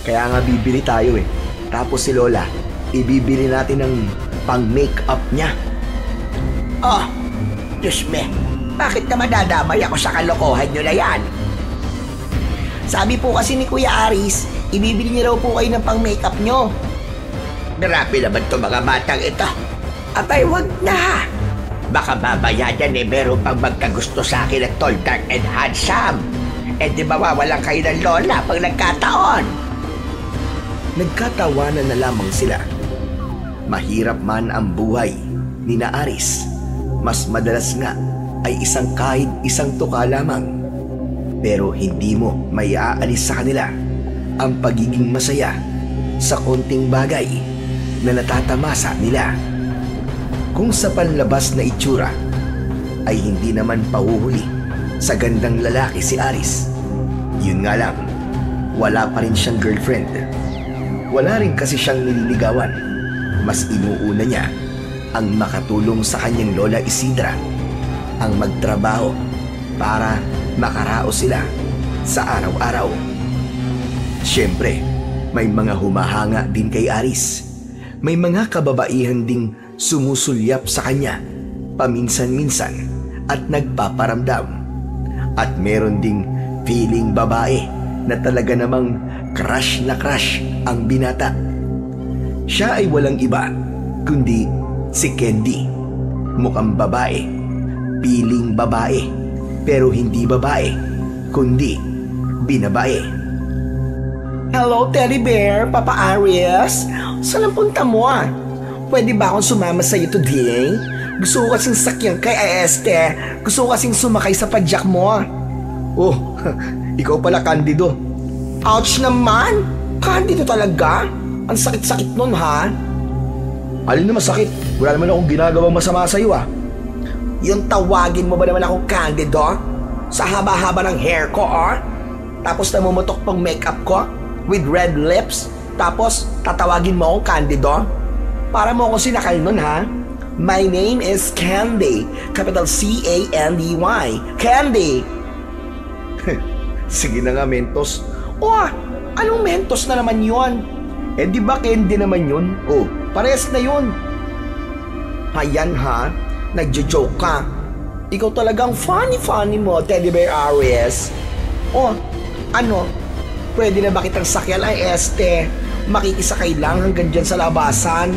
Kaya nga bibili tayo Tapos si Lola, ibibili natin ng pang-makeup niya. Oh, Diyos me, bakit na madadamay ako sa kalokohan nyo na yan? Sabi po kasi ni Kuya Aris, ibibili niya raw po kayo ng pang-makeup nyo. Grabe naman to mga batang ito. Abay, wag na. Baka mamaya dyan meron pang magkagusto sa akin at tall, dark, and handsome. Di mawawalan kayo ng lola pag nagkataon. Nagkatawanan na lamang sila. Mahirap man ang buhay ni na Aris, mas madalas nga ay isang kahit isang tuka lamang. Pero hindi mo may aalis sa kanila ang pagiging masaya sa konting bagay na natatamasa nila. Kung sa panlabas na itsura ay hindi naman pahuhuli sa gandang lalaki si Aris. Yun nga lang, wala pa rin siyang girlfriend. Wala rin kasi siyang nililigawan. Mas inuuna niya ang makatulong sa kanyang lola Isidra, ang magtrabaho para makaraos sila sa araw-araw. Siyempre, may mga humahanga din kay Aris. May mga kababaihan ding sumusulyap sa kanya paminsan-minsan at nagpaparamdam. At meron ding feeling babae na talaga namang crush na crush ang binata. Siya ay walang iba kundi si Candy. Mukhang babae, piling babae, pero hindi babae kundi binabae. Hello, Teddy Bear, Papa Aries. Saan ang punta mo? Pwede ba akong sumama sa'yo today? Gusto ko kasing sakyan kay Este. Gusto ko kasing sumakay sa padyak mo. Oh, ikaw pala Candido. Ouch naman! Candido talaga? Ang sakit-sakit nun, ha? Alin na masakit? Wala naman akong ginagawang masama sa'yo ah. Yung tawagin mo ba naman akong Candido? Sa haba-haba ng hair ko, oh? Tapos namumutok pang makeup ko with red lips? Tapos tatawagin mo akong Candido? Para mo akong sinakal nun, ha? My name is Candy. Capital C-A-N-D-Y. Candy! Sige na nga, Mentos. Oh, anong Mentos na naman yon? Eh di ba Candy naman yun? Oh, Parehas na yun. Ayan ha, nagjo-joke ka. Ikaw talagang funny mo, Teddy Bear Aries. Oh, ano? Pwede na ba kitang sakyan ay Este? Makikisakay lang hanggang dyan sa labasan.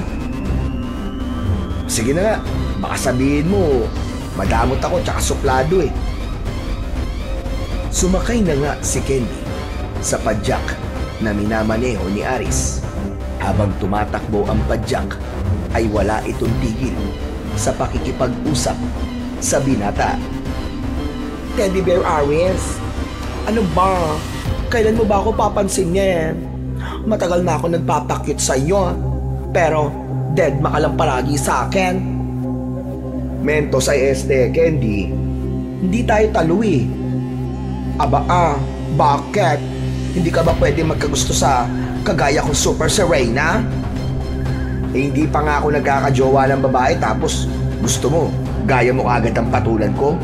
sige na nga. Baka sabihin mo, madamot ako tsaka suplado eh. Sumakay na nga si Candy sa padyak na minamaneho ni Aris. Habang tumatakbo ang padyak ay wala itong tigil sa pakikipag-usap sa binata. Teddy Bear Aries, ano ba? Kailan mo ba ako papansinin? Matagal na ako nagpapakyut sa iyo. Pero dead ka lang palagi sa akin. Mentos ay Este, Candy. Hindi tayo talo eh. Bakit? Hindi ka ba pwede magkagusto sa kagaya kong Super Serena? Eh hindi pa nga ako nagkakajowa ng babae tapos gusto mo, gaya mo agad ang patulan ko?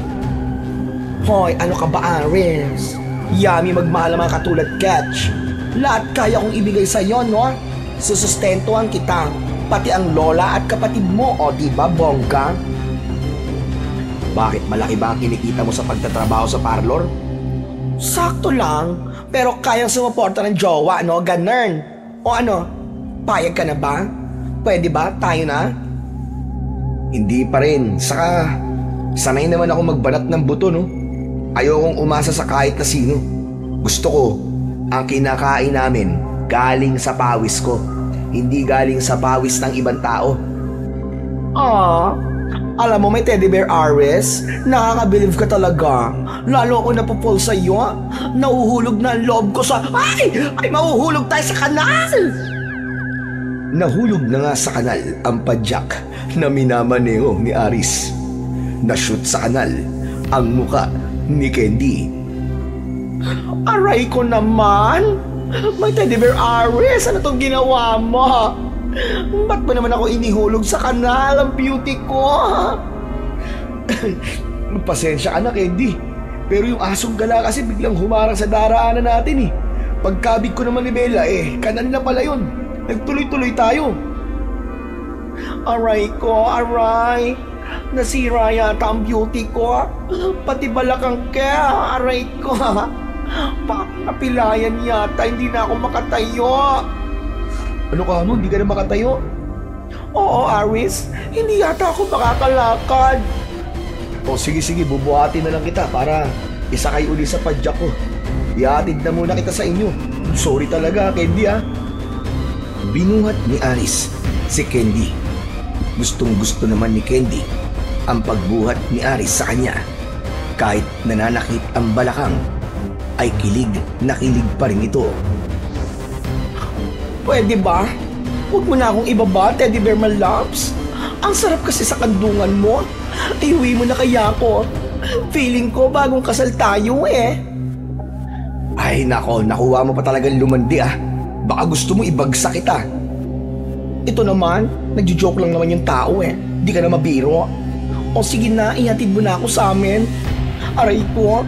Hoy, ano ka ba, Aris? Yummy magmahal ang mga katulad Ketch. Lahat kaya kong ibigay sa iyo, no? Susustentuhan kita, pati ang lola at kapatid mo, o diba, bongga? Bakit malaki ba ang kinikita mo sa pagtatrabaho sa parlor? Sakto lang, pero kayang sumuporta ng jowa, no? Ganun. O ano, payag ka na ba? Pwede ba? Tayo na? Hindi pa rin. Saka, sanay naman ako magbanat ng buto, no? Ayokong umasa sa kahit na sino. Gusto ko, ang kinakain namin galing sa pawis ko, hindi galing sa pawis ng ibang tao. Alam mo, may Teddy Bear Aries, nakaka-believe ka talaga. Lalo ako napupol sa iyo. Nahuhulog na ang loob ko sa... Ay, mahuhulog tayo sa kanal! Nahulog na nga sa kanal ang padyak na minamaneho ni Aris. Na-shoot sa kanal ang muka ni Candy. Aray ko naman! May Teddy Bear Aries, ano tong ginawa mo? Ba't ba naman ako inihulog sa kanal, ang beauty ko? Pasensya ka na, Candy. Pero yung asong gala kasi biglang humarang sa daraanan natin eh. Pagkabig ko naman ni Bella kanal na pala yun. Nagtuloy-tuloy tayo. Aray ko, aray. Nasira yata ang beauty ko. Pati balakang kaya, aray ko. Napilayan yata, hindi na ako makatayo. Ano ka mo? Hindi ka na makatayo? Oo, Aris. Hindi yata ako makakalakad. O sige, bubuhatin na lang kita para isakay uli sa padyak ko. Ihatid na muna kita sa inyo. Sorry talaga, Candy Binuhat ni Aris si Candy. Gustong-gusto naman ni Candy ang pagbuhat ni Aris sa kanya. Kahit nananakit ang balakang, ay kilig na kilig pa rin ito. Pwede ba? Huwag mo na akong ibaba, Teddy Bear my loves. Ang sarap kasi sa kandungan mo. Iuwi mo na kaya ako. Feeling ko bagong kasal tayo eh. Ay nako, nakuha mo pa talagang lumandi ah. Baka gusto mo ibagsak kita. Ito naman, nagjo-joke lang naman yung tao eh. Di ka na mabiro. O sige na, ihatid mo na ako sa amin. Aray ko.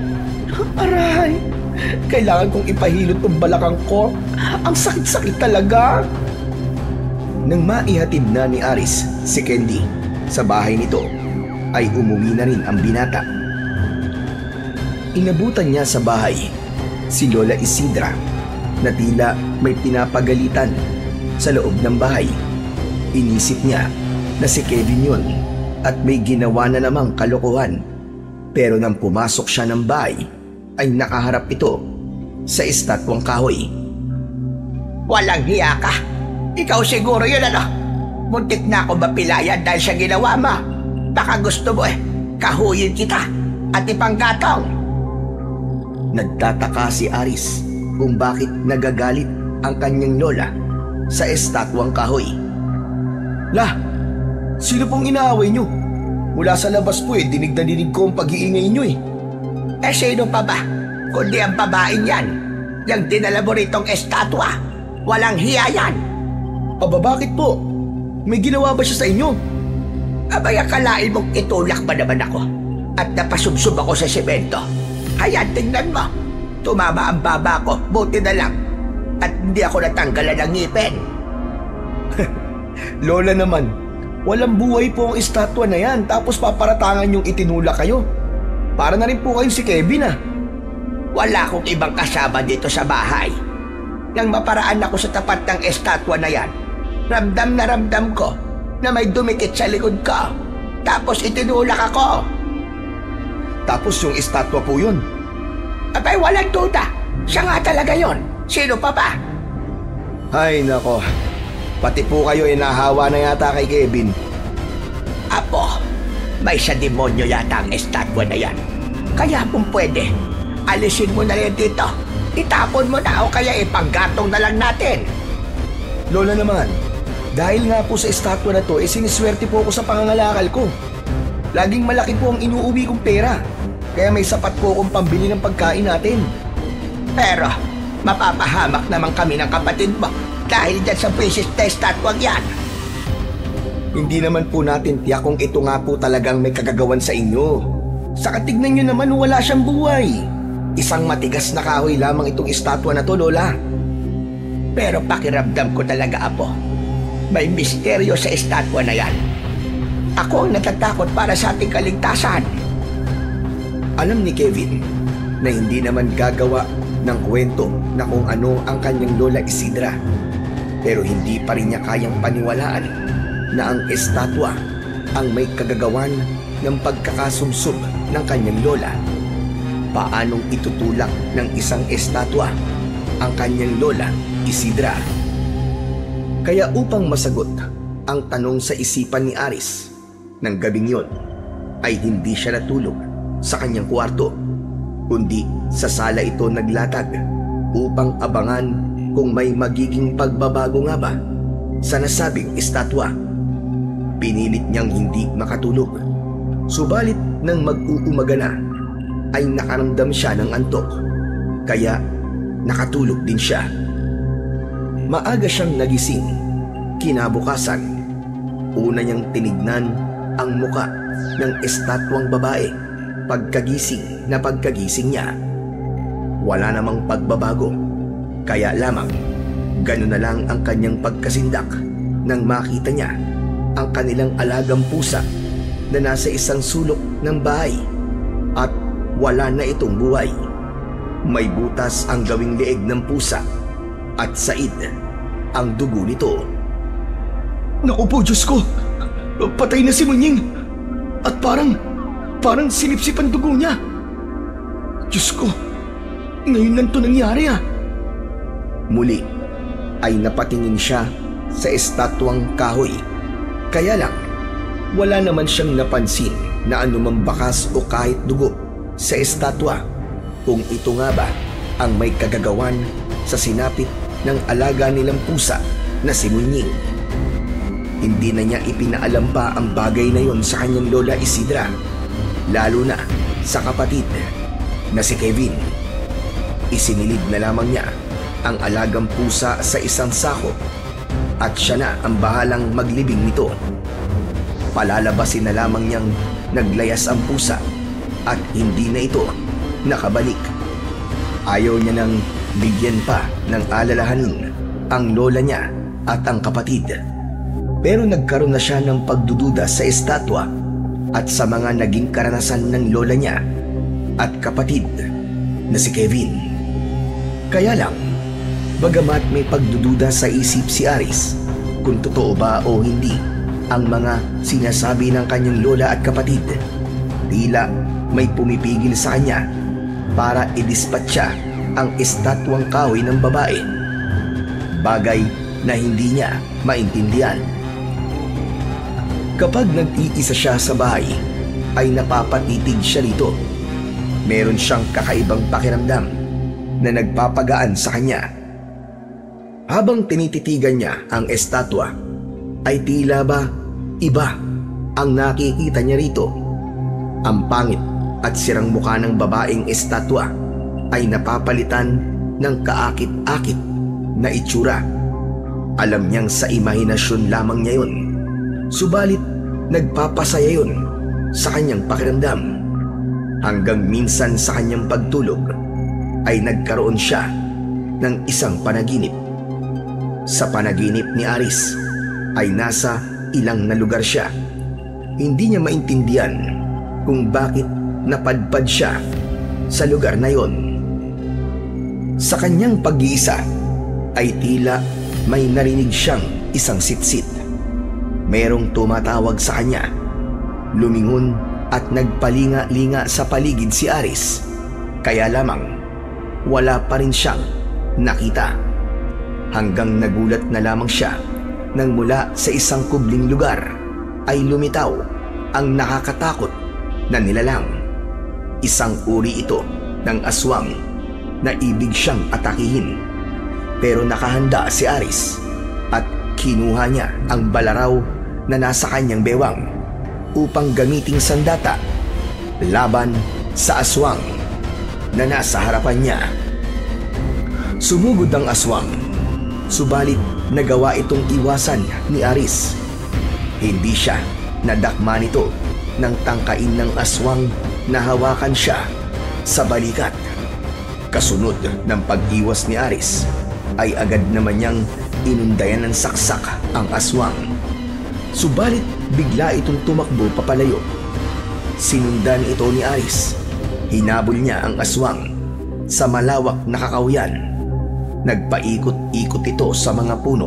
Aray. Kailangan kong ipahilot tong balakang ko. Ang sakit-sakit talaga. Nang maihatid na ni Aris si Candy sa bahay nito, ay umuwi na rin ang binata. Inabutan niya sa bahay si Lola Isidra na tila may pinapagalitan sa loob ng bahay. Inisip niya na si Kevin yun at may ginawa na namang kalokohan. Pero nang pumasok siya ng bahay, ay nakaharap ito sa estatwang kahoy. Walang hiya ka. Ikaw siguro yun ano? Muntik na ako mapilayan dahil sa ginawa mo. Baka gusto mo kahuyin kita at ipanggatong. Nagtataka si Aris kung bakit nagagalit ang kanyang lola sa estatwang kahoy. Lah, sino pong inaaway nyo? Mula sa labas po dinig na dinig ko ang pag-iingay nyo eh. Sino pa ba? Kundi ang babaeng yan. Yung dinala mo ritong estatwa. Walang hiya yan. Aba bakit po? May ginawa ba siya sa inyo? Abay akalain mong itulak ba naman ako? At napasubsob ako sa semento. Kaya tingnan mo. Tumama ang baba ko. Buti na lang. At hindi ako natanggalan ng ngipin. Lola naman, walang buhay po ang estatwa na yan tapos paparatangan yung itinulak kayo. Para na rin po kayo si Kevin ah. Wala akong ibang kasama dito sa bahay. Nang maparaan ako sa tapat ng estatwa na yan, ramdam na ramdam ko na may dumikit sa likod ko. Tapos itinulak ako. Tapos yung estatwa po yun? Abay walang duda. Siya nga talaga yon. Sino pa ba? Ay nako, pati po kayo nahawa na yata kay Kevin. Apo, may sa demonyo yata ang estatwa na yan. Kaya kung pwede, alisin mo na rin dito. Itapon mo na o kaya ipanggatong na lang natin. Lola naman, dahil nga po sa estatwa na to, siniswerte po ako sa pangangalakal ko. Laging malaki po ang inuuwi kong pera. Kaya may sapat po akong pambili ng pagkain natin. Pero, mapapahamak naman kami ng kapatid mo dahil dyan sa princess na estatwang yan. Hindi naman po natin tiyak kung ito nga po talagang may kagagawan sa inyo. Sa katignan nyo naman wala siyang buhay. Isang matigas na kahoy lamang itong estatwa na to, Lola. Pero pakiramdam ko talaga, Apo. May misteryo sa estatwa na yan. Ako ang natatakot para sa ating kaligtasan. Alam ni Kevin na hindi naman gagawa ng kwento na kung ano ang kanyang Lola Isidra. Pero hindi pa rin niya kayang paniwalaan na ang estatwa ang may kagagawan ng pagkakasubsob ng kanyang lola. Paanong itutulak ng isang estatwa ang kanyang Lola Isidra? Kaya upang masagot ang tanong sa isipan ni Aris ng gabing yon, ay hindi siya natulog sa kanyang kwarto, kundi sa sala ito naglatag upang abangan kung may magiging pagbabago nga ba sa nasabing estatwa. Pinilit niyang hindi makatulog. Subalit nang mag-uumaga na, ay nakaramdam siya ng antok. Kaya nakatulog din siya. Maaga siyang nagising. Kinabukasan, una niyang tinignan ang muka ng estatwang babae. Pagkagising niya, wala namang pagbabago. Kaya lamang, gano'n na lang ang kanyang pagkasindak nang makita niya ang kanilang alagang pusa na nasa isang sulok ng bahay at wala na itong buhay. May butas ang gawing leeg ng pusa at said ang dugo nito. Naku po, Diyos ko! Patay na si Munying! At parang sinipsip ang dugo niya! Diyos ko! Ngayon lang ito nangyari ah! Muli ay napatingin siya sa estatwang kahoy. Kaya lang, wala naman siyang napansin na anumang bakas o kahit dugo sa estatwa, kung ito nga ba ang may kagagawan sa sinapit ng alaga nilang pusa na si Munying. Hindi na niya ipinaalam pa ang bagay na yon sa kanyang Lola Isidra, lalo na sa kapatid na si Kevin. Isinilid na lamang niya ang alagang pusa sa isang sako at siya na ang bahalang maglibing nito. Palalabasin na lamang niyang naglayas ang pusa at hindi na ito nakabalik. Ayaw niya nang bigyan pa ng alalahanin ang lola niya at ang kapatid. Pero nagkaroon na siya ng pagdududa sa estatwa at sa mga naging karanasan ng lola niya at kapatid na si Kevin. Kaya lang, bagamat may pagdududa sa isip si Aris kung totoo ba o hindi ang mga sinasabi ng kanyang lola at kapatid, tila may pumipigil sa kanya para idispatcha ang estatwang kahoy ng babae. Bagay na hindi niya maintindihan. Kapag nag-iisa siya sa bahay, ay napapatitig siya rito. Meron siyang kakaibang pakiramdam na nagpapagaan sa kanya. Habang tinititigan niya ang estatwa, ay tila ba iba ang nakikita niya rito. Ang pangit at sirang mukha ng babaeng estatwa ay napapalitan ng kaakit-akit na itsura. Alam niyang sa imahinasyon lamang niya yun, subalit nagpapasaya yun sa kanyang pakiramdam. Hanggang minsan sa kanyang pagtulog ay nagkaroon siya ng isang panaginip. Sa panaginip ni Aris ay nasa ilang na lugar siya. Hindi niya maintindihan kung bakit napadpad siya sa lugar na yon. Sa kanyang pag-iisa ay tila may narinig siyang isang sitsit. Merong tumatawag sa kanya. Lumingon at nagpalinga-linga sa paligid si Aris. Kaya lamang wala pa rin siyang nakita. Hanggang nagulat na lamang siya nang mula sa isang kubling lugar ay lumitaw ang nakakatakot na nilalang. Isang uri ito ng aswang na ibig siyang atakihin. Pero nakahanda si Aris at kinuha niya ang balaraw na nasa kanyang bewang upang gamiting sandata laban sa aswang na nasa harapan niya. Sumugod ang aswang, subalit nagawa itong iwasan ni Aris. Hindi siya nadakma nito nang tangkain ng aswang na hawakan siya sa balikat. Kasunod ng pag-iwas ni Aris ay agad naman niyang inundayan ng saksak ang aswang. Subalit bigla itong tumakbo papalayo. Sinundan ito ni Aris. Hinabol niya ang aswang sa malawak na kakahuyan. Nagpaikot-ikot ito sa mga puno,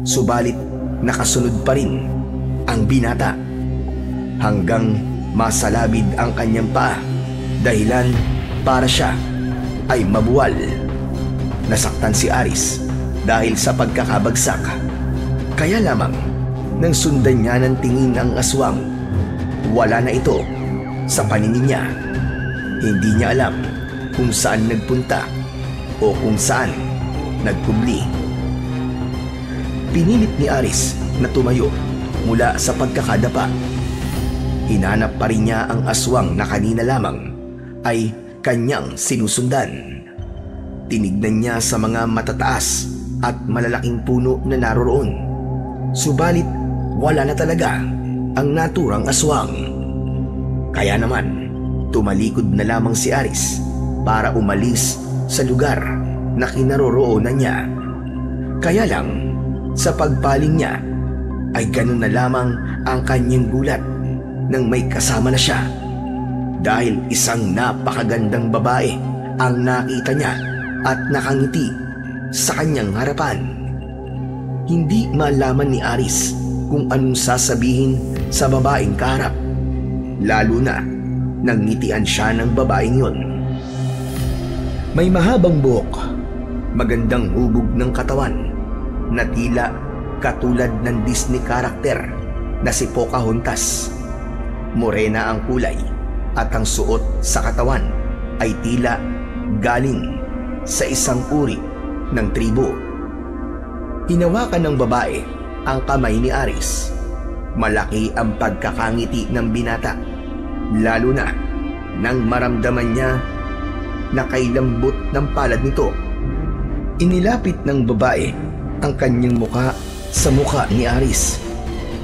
subalit nakasunod pa rin ang binata hanggang masalabid ang kanyang paa, dahilan para siya ay mabuwal. Nasaktan si Aris dahil sa pagkakabagsak. Kaya lamang nang sundan niya ng tingin ang aswang, wala na ito sa paningin niya. Hindi niya alam kung saan nagpunta o kung saan nagkubli. Pinilit ni Aris na tumayo mula sa pagkakadapa. Hinanap pa rin niya ang aswang na kanina lamang ay kanyang sinusundan. Tinignan niya sa mga matataas at malalaking puno na naroroon. Subalit wala na talaga ang naturang aswang. Kaya naman tumalikod na lamang si Aris para umalis sa lugar na kinaroroonan niya. Kaya lang sa pagpaling niya ay ganun na lamang ang kanyang gulat nang may kasama na siya, dahil isang napakagandang babae ang nakita niya at nakangiti sa kanyang harapan. Hindi malaman ni Aris kung anong sasabihin sa babaeng kaharap, lalo na nang ngitian siya ng babaeng yon. May mahabang buhok, magandang hubog ng katawan na tila katulad ng Disney karakter na si Pocahontas. Morena ang kulay at ang suot sa katawan ay tila galing sa isang uri ng tribo. Hinawakan ng babae ang kamay ni Aris. Malaki ang pagkakangiti ng binata, lalo na nang maramdaman niya na kay lambot ng palad nito. Inilapit ng babae ang kanyang muka sa muka ni Aris.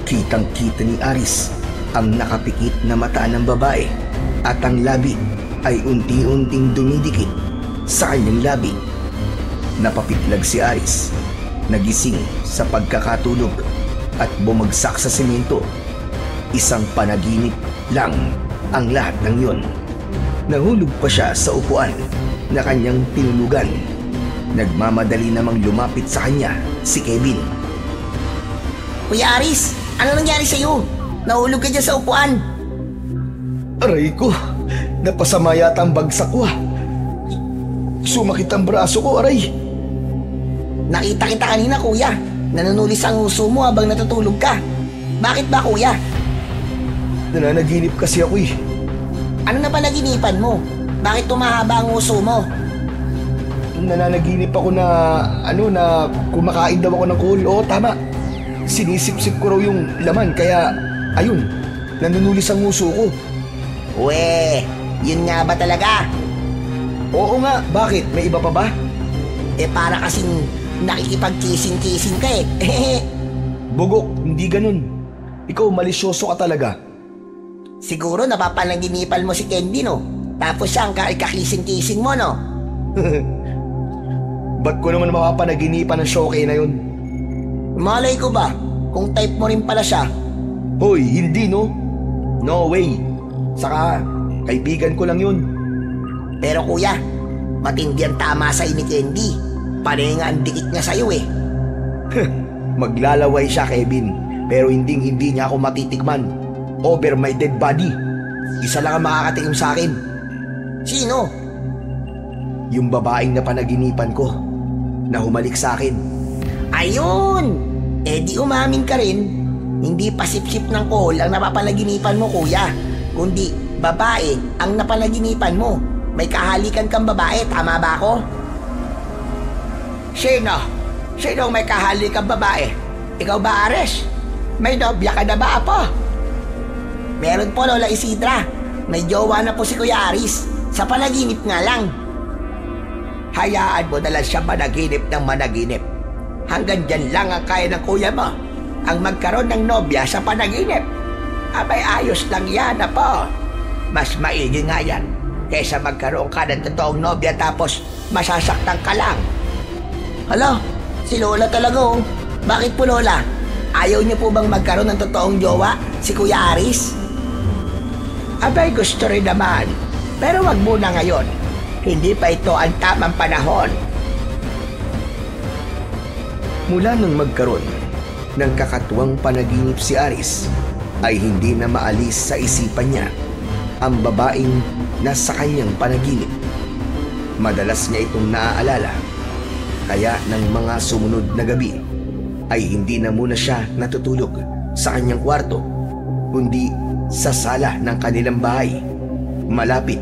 Kitang-kita ni Aris ang nakapikit na mata ng babae at ang labi ay unti-unting dumidikit sa kanyang labi. Napapitlag si Aris, nagising sa pagkakatulog at bumagsak sa semento. Isang panaginip lang ang lahat ng yon. Nahulog pa siya sa upuan na kanyang tinulugan. Nagmamadali namang lumapit sa kanya si Kevin. Kuya Aris, ano nangyari sa'yo? Nahulog ka dyan sa upuan. Aray ko, napasama yata ang bagsak ko. Sumakit ang braso ko, aray. Nakita kita kanina, kuya. Nanunulis ang uso mo habang natutulog ka. Bakit ba, kuya? Nananaginip kasi ako eh. Ano na panaginipan mo? Bakit tumahaba ang uso mo? Nananaginip ako na kumakain daw ako ng kohol. Oo, tama. Sinisip-sip ko raw yung laman kaya ayun, nanunulis ang uso ko. We, yun nga ba talaga? Oo nga, bakit? May iba pa ba? Para kasing nakikipag-kissing-kissing ka eh. Bugok, hindi ganun. Ikaw, malisyoso ka talaga. Siguro napapanaginipan mo si Candy, no? Tapos siya ang kakising-kissing mo, no? Ba't ko naman mapapanaginipan ng Shoki na yun? Malay ko ba? Kung type mo rin pala siya. Hoy, hindi no? No way. Saka, kaibigan ko lang yun. Pero kuya, matindi ang tama sa'yo ni Candy. Panay nga ang dikit niya sa'yo eh. Maglalaway siya, Kevin. Pero hindi niya ako matitikman. Over my dead body. Isa lang ang makakatikim sa akin. Sino? Yung babaeng na panaginipan ko na humalik sa akin. Ayun! Di umamin ka rin. Hindi pasip-sip ng kohol ang napapanaginipan mo, kuya. Kundi babae ang napanaginipan mo. May kahalikan kang babae, tama ba ako? Sino? Sino may kahalikan babae? Ikaw ba, Ares? May nobya ka na ba, Apo? Meron po, Lola Isidra. May jowa na po si Kuya Aris. Sa panaginip nga lang. Hayaan mo na lang siya managinip ng managinip. Hanggang dyan lang ang kaya ng kuya mo. Ang magkaroon ng nobya sa panaginip. Abay, ayos lang yan, Apo. Mas maigi nga yan kaysa magkaroon ka ng totoong nobya tapos masasaktan ka lang. Hala, si Lola talaga oh. Bakit po, Lola? Ayaw niyo po bang magkaroon ng totoong jowa si Kuya Aris? Abay, gusto rin naman. Pero wag muna ngayon. Hindi pa ito ang tamang panahon. Mula nang magkaroon ng kakatuwang panaginip si Aris, ay hindi na maalis sa isipan niya ang babaeng nasa kanyang panaginip. Madalas niya itong naaalala. Kaya ng mga sumunod na gabi ay hindi na muna siya natutulog sa kanyang kwarto, kundi sa sala ng kanilang bahay, malapit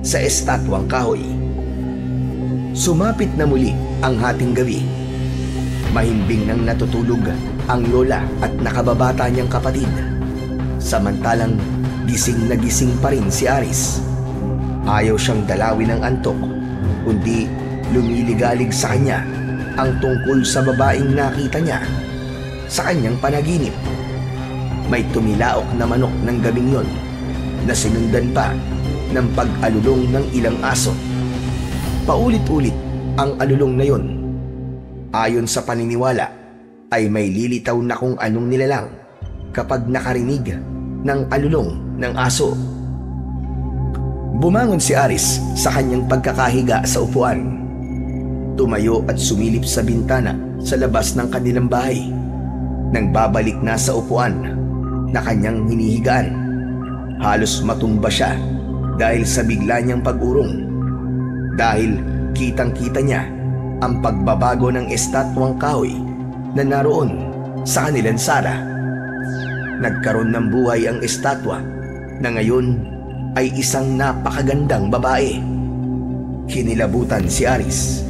sa estatwang kahoy. Sumapit na muli ang hating gabi. Mahimbing nang natutulog ang lola at nakababata niyang kapatid. Samantalang gising na gising pa rin si Aris. Ayaw siyang dalawin ng antok, kundi lumiligalig sa kanya ang tungkol sa babaeng nakita niya sa kanyang panaginip. May tumilaok na manok ng gabing yon na sinundan pa ng pag-alulong ng ilang aso. Paulit-ulit ang alulong na yon. Ayon sa paniniwala ay may lilitaw na kung anong nilalang kapag nakarinig ng alulong ng aso. Bumangon si Aris sa kanyang pagkakahiga sa upuan. Tumayo at sumilip sa bintana sa labas ng kanilang bahay. Nang babalik na sa upuan na kanyang hinihigaan, halos matumba siya dahil sa bigla niyang pag-urong. Dahil kitang-kita niya ang pagbabago ng estatwang kahoy na naroon sa kanilang sala. Nagkaroon ng buhay ang estatwa na ngayon ay isang napakagandang babae. Kinilabutan si Aris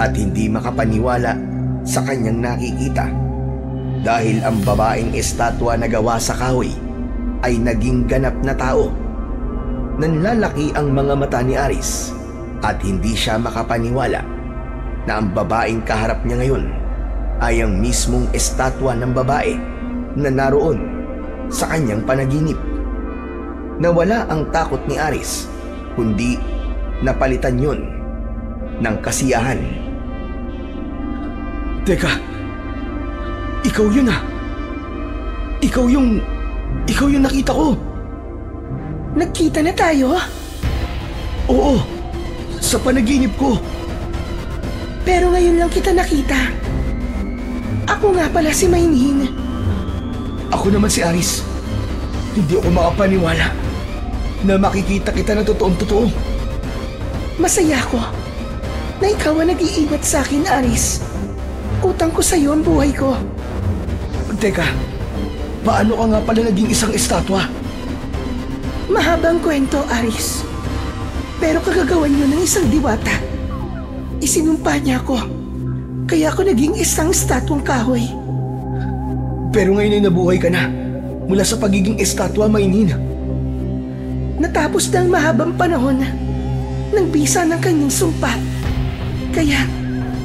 at hindi makapaniwala sa kanyang nakikita dahil ang babaeng estatwa na gawa sa kahoy ay naging ganap na tao. nanlalaki ang mga mata ni Aris at hindi siya makapaniwala na ang babaeng kaharap niya ngayon ay ang mismong estatwa ng babae na naroon sa kanyang panaginip. Nawala ang takot ni Aris, kundi napalitan yun ng kasiyahan. Teka, ikaw yun ah. Ikaw yung nakita ko. Nagkita na tayo? Oo, sa panaginip ko. Pero ngayon lang kita nakita. Ako nga pala si Mayneen. Ako naman si Aris. Hindi ako makapaniwala na makikita kita na totoong-totoo. Masaya ako na ikaw ang nag-iingat sa akin, Aris. Utang ko sa iyo ang buhay ko. Teka, paano ka nga pala naging isang estatwa? Mahabang kwento, Aris. Pero kagagawan niyo ng isang diwata. Isinumpa niya ako. Kaya ako naging isang estatwang kahoy. Pero ngayon ay nabuhay ka na mula sa pagiging estatwa, Mayneen. Natapos na ang mahabang panahon ng bisa ng kanyang sumpa. Kaya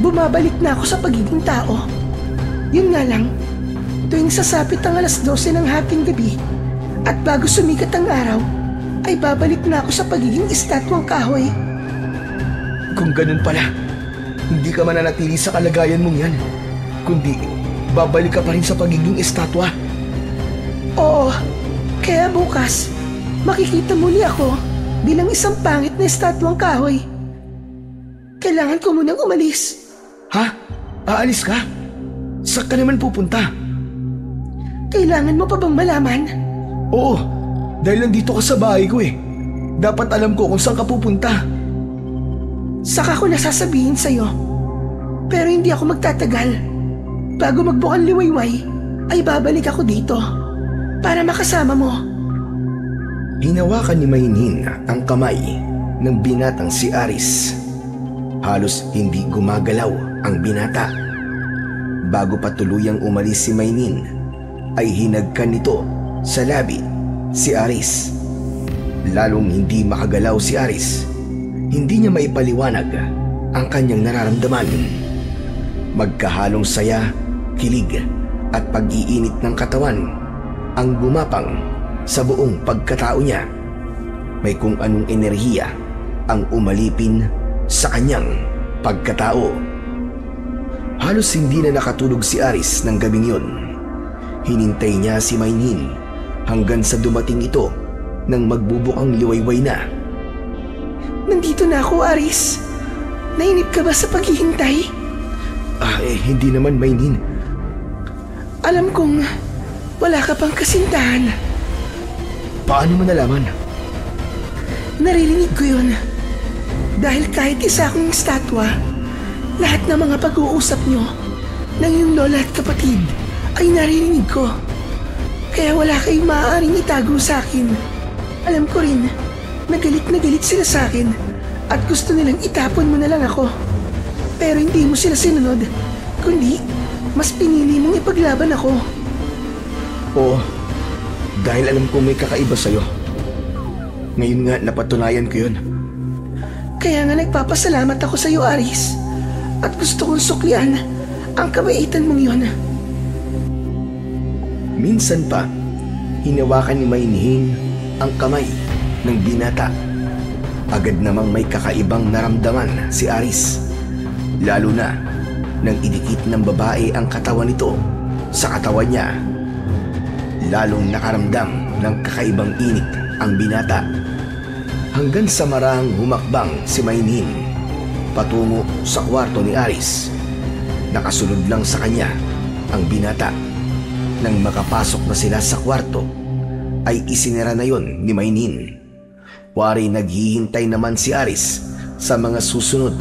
bumabalik na ako sa pagiging tao. Yun nga lang, tuwing sasapit ang 12:00 ng hating gabi at bago sumikat ang araw, ay babalik na ako sa pagiging estatwang kahoy. Kung ganun pala, hindi ka mananatili sa kalagayan mong yan, kundi babalik ka pa rin sa pagiging estatwa. Oo, kaya bukas, makikita muli ako bilang isang pangit na estatwang kahoy. Kailangan ko munang umalis. Ha? Aalis ka? Saan ka naman pupunta? Kailangan mo pa bang malaman? Oo, dahil nandito ka sa bahay ko eh. Dapat alam ko kung saan ka pupunta. Saka ko nasasabihin sa'yo. Pero hindi ako magtatagal. Bago magbukang liwayway, ay babalik ako dito para makasama mo. Hinawakan ni Mayneen ang kamay ng binatang si Aris. Halos hindi gumagalaw ang binata. Bago pa tuluyang umalis si Mayneen, ay hinagkan nito sa labi si Aris. Lalong hindi makagalaw si Aris. Hindi niya maipaliwanag ang kanyang nararamdaman. Magkahalong saya, kilig at pag-iinit ng katawan ang gumapang sa buong pagkatao niya. May kung anong enerhiya ang umalipin sa kanyang pagkatao. Halos hindi na nakatulog si Aris ng gabing yun. Hinintay niya si Mayneen hanggang sa dumating ito nang magbubukang liwayway na. Nandito na ako, Aris. Nainip ka ba sa paghihintay? Hindi naman, Mayneen. Alam kong wala ka pang kasintahan. Paano mo nalaman? Naririnig ko yun. Dahil kahit isa akong estatwa, lahat ng mga pag-uusap nyo ng iyong lola at kapatid ay naririnig ko. Kaya wala kayong maaaring itago sa akin. Alam ko rin na galit sila sa akin at gusto nilang itapon mo na lang ako. Pero hindi mo sila sinunod, kundi mas pinili mong ipaglaban ako. Oo, dahil alam kong may kakaiba sa'yo. Ngayon nga napatunayan ko yun. Kaya nga nagpapasalamat ako sa iyo, Aris. At gusto kong suklian ang kabaitan mong yun. Minsan pa, hinawakan ni Mayneen ang kamay ng binata. Agad namang may kakaibang naramdaman si Aris. Lalo na nang idikit ng babae ang katawan nito sa katawan niya. Lalong nakaramdam ng kakaibang init ang binata. Hanggang sa marang humakbang si Mayneen patungo sa kwarto ni Aris. Nakasunod lang sa kanya ang binata. Nang makapasok na sila sa kwarto, ay isinara na yon ni Mayneen. Wari naghihintay naman si Aris sa mga susunod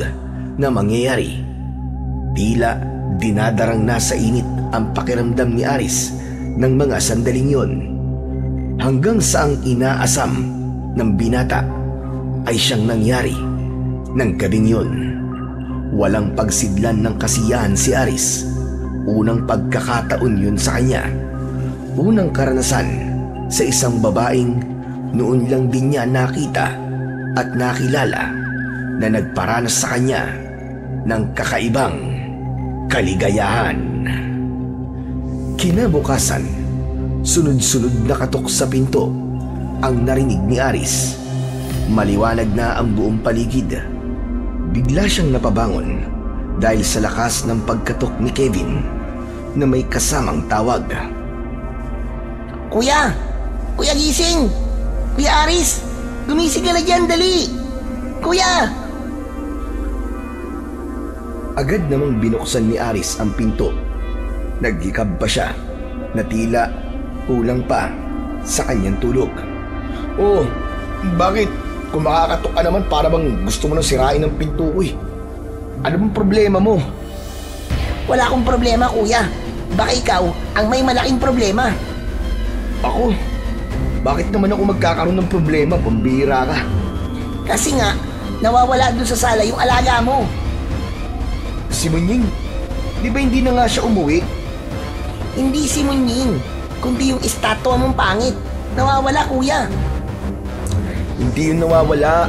na mangyayari. Tila dinadarang nasa init ang pakiramdam ni Aris ng mga sandaling yon. Hanggang sa ang inaasam ng binata ay siyang nangyari ng gabing yon. Walang pagsidlan ng kasiyahan si Aris. Unang pagkakataon yun sa kanya. Unang karanasan sa isang babaeng noon lang din niya nakita at nakilala na nagparanas sa kanya ng kakaibang kaligayahan. Kinabukasan, sunod-sunod na katok sa pinto ang narinig ni Aris. Maliwanag na ang buong paligid. Bigla siyang napabangon dahil sa lakas ng pagkatok ni Kevin na may kasamang tawag. Kuya! Kuya, gising! Kuya Aris! Gumising ka na dyan, dali! Kuya! Agad namang binuksan ni Aris ang pinto. Naghikab pa siya na tila kulang pa sa kanyang tulog. Oh, bakit? Kung makakatok ka naman para bang gusto mo nang sirain ang pinto ko eh. Ano bang problema mo? Wala akong problema, kuya. Baka ikaw ang may malaking problema. Ako? Bakit naman ako magkakaroon ng problema? Pambihira ka. Kasi nga, nawawala dun sa sala yung alaga mo. Si Munying, di ba hindi na nga siya umuwi? Hindi si Munying, kundi yung estatwa mong pangit. Nawawala, kuya. Hindi yun nawawala.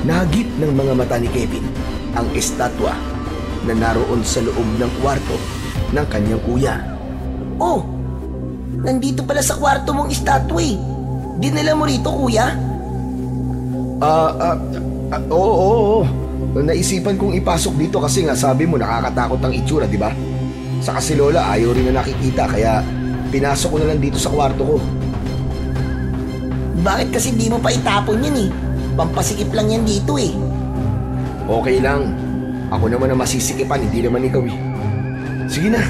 Nahagip ng mga mata ni Kevin ang estatwa na naroon sa loob ng kwarto ng kanyang kuya. Oh, nandito pala sa kwarto mong estatwa eh. Dinala mo rito, kuya? Oo. Naisipan kong ipasok dito kasi nga sabi mo nakakatakot ang itsura, di ba? Saka si Lola ayaw rin na nakikita kaya pinasok ko na lang dito sa kwarto ko. Bakit kasi di mo pa itapon yan eh? Pampasikip lang yan dito eh. Okay lang. Ako naman ang masisikipan, hindi naman ikaw eh. Sige na,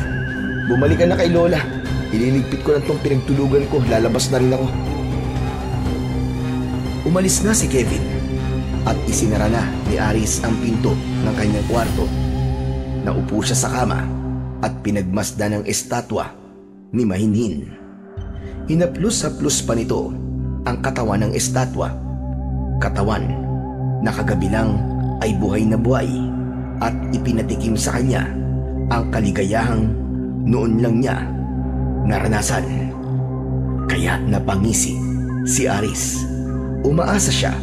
bumalik ka na kay Lola. Ililigpit ko na itong pinagtulugan ko, lalabas na rin ako. Umalis na si Kevin at isinara na ni Aris ang pinto ng kanyang kwarto. Naupo siya sa kama at pinagmasdan ng estatwa ni Mahinhin. Hinaplos-haplos pa nito ang katawan ng estatwa. Katawan na kagabi lang ay buhay na buhay at ipinatikim sa kanya ang kaligayahang noon lang niya naranasan. Kaya napangisi si Aris. Umaasa siya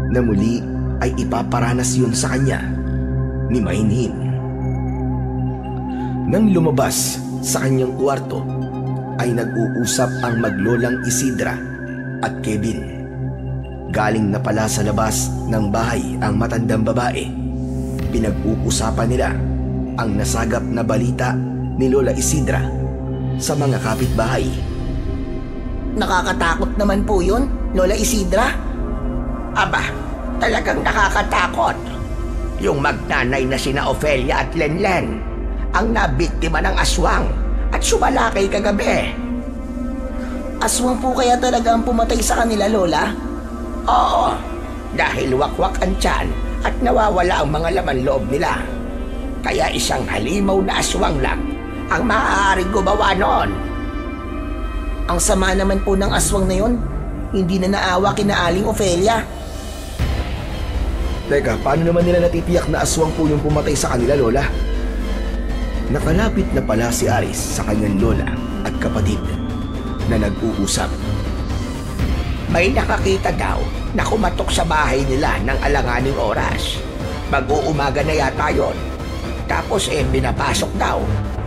na muli ay ipaparanas yun sa kanya ni Mahinhin. Nang lumabas sa kanyang kwarto ay nag-uusap ang maglolang Isidra at Kevin. Galing na pala sa labas ng bahay ang matandang babae. Pinag-uusapan nila ang nasagap na balita ni Lola Isidra sa mga kapitbahay. Nakakatakot naman po yun, Lola Isidra. Aba, talagang nakakatakot. Yung magnanay na sina Ofelia at Lenlen ang nabiktima ng aswang at sumalakay kagabi. Aswang po kaya talaga ang pumatay sa kanila, Lola? Oo, dahil wakwak ang tiyan at nawawala ang mga laman loob nila. Kaya isang halimaw na aswang lang ang maaaring gumawa noon. Ang sama naman po ng aswang na yun. Hindi na naawa kina Aling Ofelia. Teka, paano naman nila natitiyak na aswang po yung pumatay sa kanila, Lola? Nakalapit na pala si Aris sa kanyang lola at kapatid na nag-uusap. May nakakita daw na kumatok sa bahay nila ng alanganing oras. Mag-uumaga na yata yun. Tapos binapasok daw.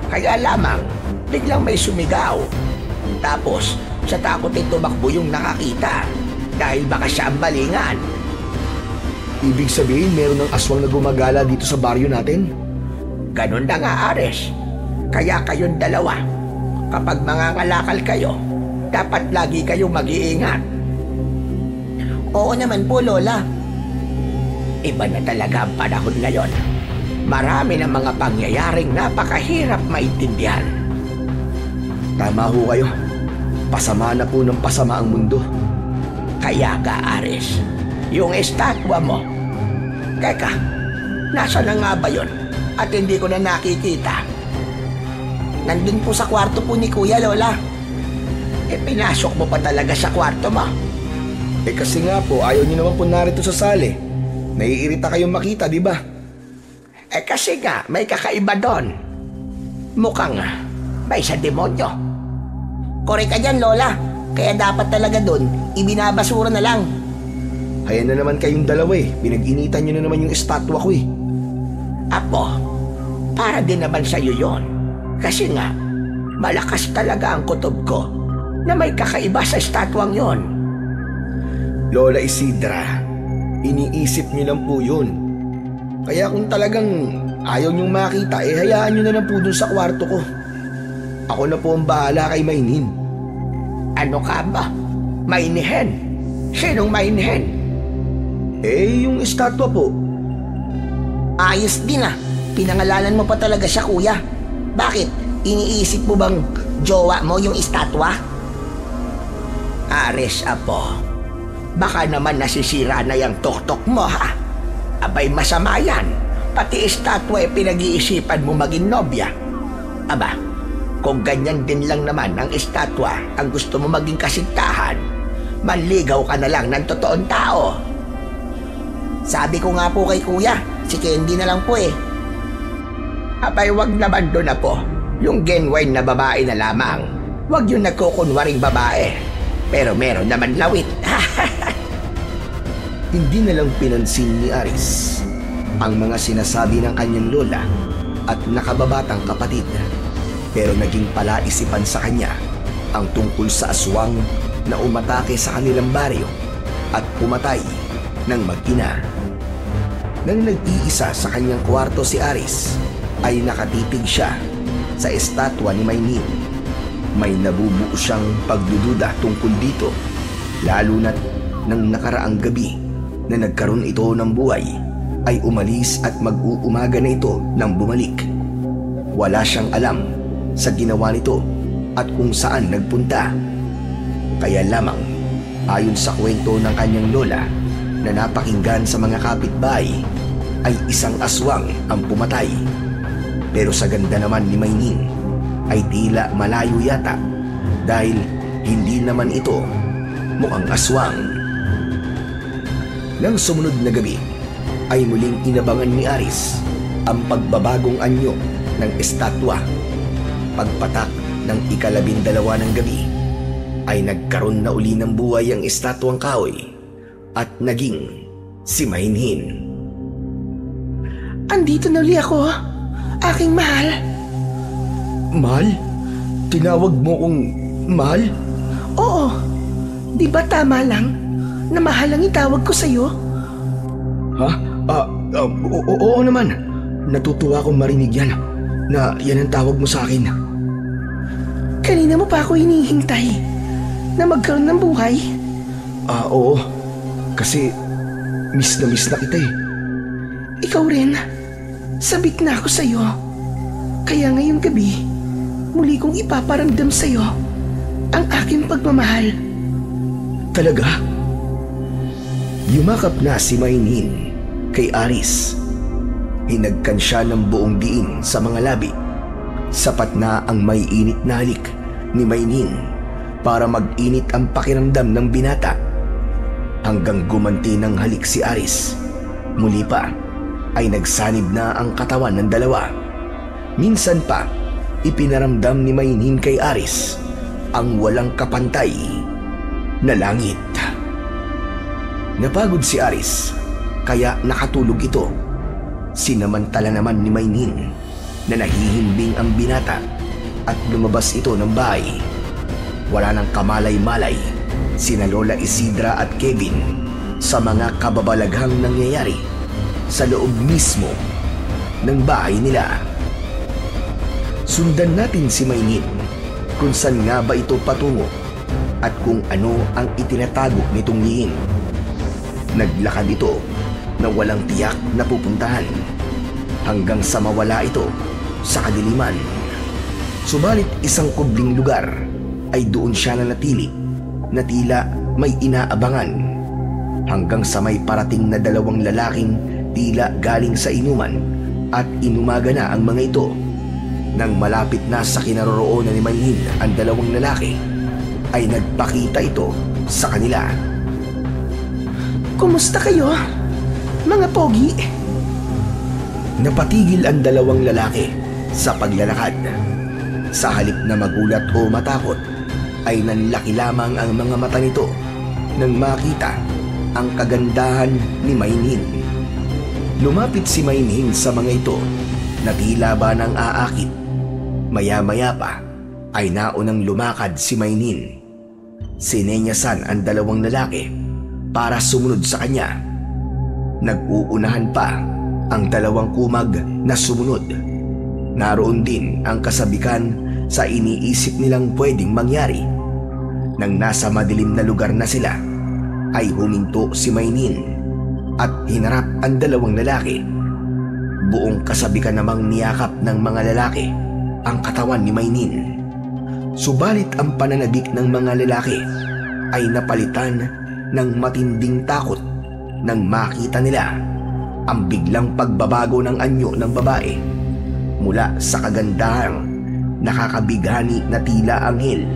Kaya lamang, biglang may sumigaw. Tapos, sa takot tumakbo yung nakakita dahil baka siya ang balingan. Ibig sabihin meron ng aswang na gumagala dito sa baryo natin? Ganun na nga, Ares. Kaya kayong dalawa, kapag mangangalakal kayo, dapat lagi kayong mag-iingat. Oo naman po, Lola. Iba na talaga ang panahon ngayon. Marami ng mga pangyayaring napakahirap maintindihan. Tama ho kayo. Pasama na po ng pasama ang mundo. Kaya ka, Ares, yung estatwa mo. Teka, nasa na nga ba yun? At hindi ko na nakikita. Nandun po sa kwarto po ni Kuya, Lola. Pinasok mo pa talaga sa kwarto mo. Kasi nga po, ayaw niyo naman po narito sa sali. Naiirita kayong makita, di ba? Kasi nga, may kakaiba doon. Mukhang may sa demonyo. Korek ka dyan, Lola. Kaya dapat talaga doon, ibinabasura na lang. Ayan na naman kayong dalawa eh. Pinag-initan nyo na naman yung estatwa ko eh. Apo, para din naman sa'yo yon. Kasi nga, malakas talaga ang kutob ko na may kakaiba sa estatwang yon. Lola Isidra, iniisip nyo lang po yun. Kaya kung talagang ayaw nyong makita, hayaan nyo na lang po dun sa kwarto ko. Ako na po ang bahala kay Mainin. Ano ka ba? Mainihen? Sinong mainihen? Yung estatwa po. Ayos din ah. Pinangalanan mo pa talaga siya, kuya. Bakit? Iniisip mo bang jowa mo yung estatwa? Aris, apo. Baka naman nasisira na yung tuktok mo, ha? Abay, masama yan. Pati estatwa pinag-iisipan mo maging nobya. Aba, kung ganyan din lang naman ang estatwa ang gusto mo maging kasintahan, manligaw ka na lang ng totoong tao. Sabi ko nga po kay kuya, si Candy na lang po eh. Abay, wag naman doon na po. Yung genuine na babae na lamang. Wag yung nagkukunwaring babae. Pero meron naman lawit. Hindi na lang pinansin ni Aris ang mga sinasabi ng kanyang lola at nakababatang kapatid. Pero naging palaisipan sa kanya ang tungkol sa aswang na umatake sa kanilang baryo at pumatay ng mag-ina. Nang nag-iisa sa kanyang kwarto si Aris, ay nakatitig siya sa estatwa ni Mainin. May nabubuo siyang pagdududa tungkol dito, lalo na't nang nakaraang gabi na nagkaroon ito ng buhay, ay umalis at mag-uumaga na ito nang bumalik. Wala siyang alam sa ginawa nito at kung saan nagpunta. Kaya lamang, ayon sa kwento ng kanyang lola na napakinggan sa mga kapitbahay, ay isang aswang ang pumatay. Pero sa ganda naman ni Mainin, ay tila malayo yata dahil hindi naman ito mukhang aswang. Nang sumunod na gabi, ay muling inabangan ni Aris ang pagbabagong anyo ng estatwa. Pagpatak ng 12 ng gabi, ay nagkaroon na uli ng buhay ang estatwang kahoy at naging si Mainin. Andito na uli ako, aking mahal. Mahal? Tinawag mo kong mahal? Oo, di ba tama lang na mahal ang itawag ko sa'yo? Ha? Oo naman. Natutuwa akong marinig yan na yan ang tawag mo sa akin. Kanina mo pa ako hinihintay na magkaroon ng buhay? Oo. Kasi miss na kita eh. Ikaw rin. Sabik na ako sa'yo. Kaya ngayong gabi, muli kong ipaparamdam sa'yo ang aking pagmamahal. Talaga? Yumakap na si Mainin kay Aris. Hinagkan siya ng buong diin sa mga labi. Sapat na ang may init na halik ni Mainin para mag-init ang pakiramdam ng binata. Hanggang gumanti ng halik si Aris. Muli pa ay nagsanib na ang katawan ng dalawa. Minsan pa, ipinaramdam ni Mainin kay Aris ang walang kapantay na langit. Napagod si Aris, kaya nakatulog ito. Sinamantala naman ni Mainin na nahihimbing ang binata at lumabas ito ng bahay. Wala nang kamalay-malay sina Lola Isidra at Kevin sa mga kababalaghang nangyayari sa loob mismo ng bahay nila. Sundan natin si Mainin kung saan nga ba ito patungo at kung ano ang itinatago nitong lihim. Naglakad ito na walang tiyak na pupuntahan hanggang sa mawala ito sa kadiliman. Subalit isang kubling lugar ay doon siya nanatili na tila may inaabangan hanggang sa may parating na 2 lalaking tila galing sa inuman at inumaga na ang mga ito. Nang malapit na sa kinaroroonan ni Mainin ang 2 lalaki, ay nagpakita ito sa kanila. Kumusta kayo, mga pogi? Napatigil ang 2 lalaki sa paglalakad. Sa halip na magulat o matakot, ay nanlaki lamang ang mga mata nito nang makita ang kagandahan ni Maynin. Lumapit si Maynin sa mga ito na tila ba nang aakit. Maya-maya pa ay naunang lumakad si Maynin. Sinenyasan ang dalawang lalaki para sumunod sa kanya. Nag-uunahan pa ang dalawang kumag na sumunod. Naroon din ang kasabikan sa iniisip nilang pwedeng mangyari. Nang nasa madilim na lugar na sila, ay huminto si Maynin at hinarap ang dalawang lalaki. Buong kasabikan namang niyakap ng mga lalaki ang katawan ni Maynin. Subalit ang pananabik ng mga lalaki ay napalitan ng matinding takot nang makita nila ang biglang pagbabago ng anyo ng babae mula sa kagandahang nakakabighani na tila anghel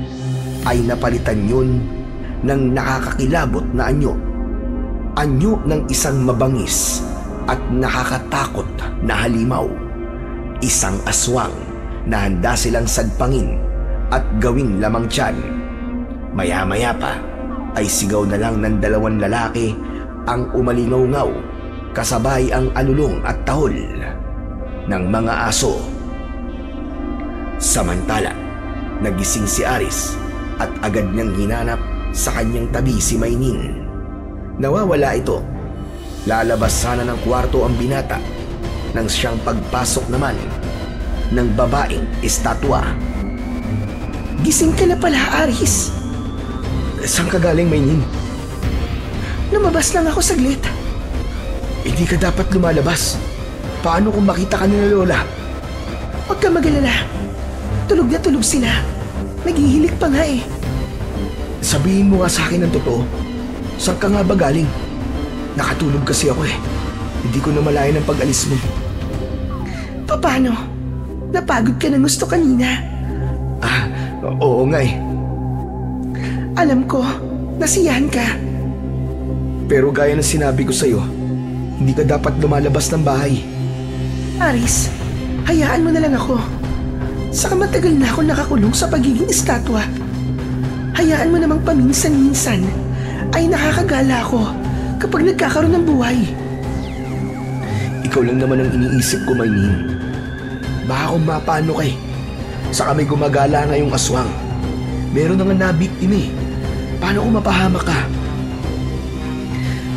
ay napalitan yun ng nakakakilabot na anyo. Anyo ng isang mabangis at nakakatakot na halimaw. Isang aswang na handa silang sagpangin at gawing lamang tiyan. Maya-maya pa ay sigaw na lang ng dalawang lalaki ang umalingaw-ngaw kasabay ang alulong at tahol ng mga aso. Samantala, nagising si Aris at agad niyang hinanap sa kanyang tabi si Maynin. Nawawala ito. Lalabas sana ng kwarto ang binata nang siyang pagpasok naman ng babaeng estatwa. Gising ka na pala, Aris. Saan ka galing, Maynin? Lumabas lang ako saglit. Hindi ka dapat lumalabas. Paano kung makita ka nila Lola? Huwag ka mag-alala. Tulog na tulog sila. Naghihilik pa nga eh. Sabihin mo nga sa akin ang totoo. Saan ka nga ba galing? Nakatulog kasi ako eh. Hindi ko na malayan ang pag-alis mo. Paano? Napagod ka ng gusto kanina. Oo nga eh. Alam ko, nasiyahan ka. Pero gaya ng sinabi ko sa'yo, hindi ka dapat lumalabas ng bahay. Aris, hayaan mo na lang ako. Saka matagal na ako nakakulong sa pagiging estatwa. Hayaan mo namang paminsan-minsan ay nakakagala ako kapag nagkakaroon ng buhay. Ikaw lang naman ang iniisip ko, Maynin. Baka kung mapano kay. Saka may gumagala ngayong aswang. Meron na nga nabiktima eh. Paano kung mapahamak ka?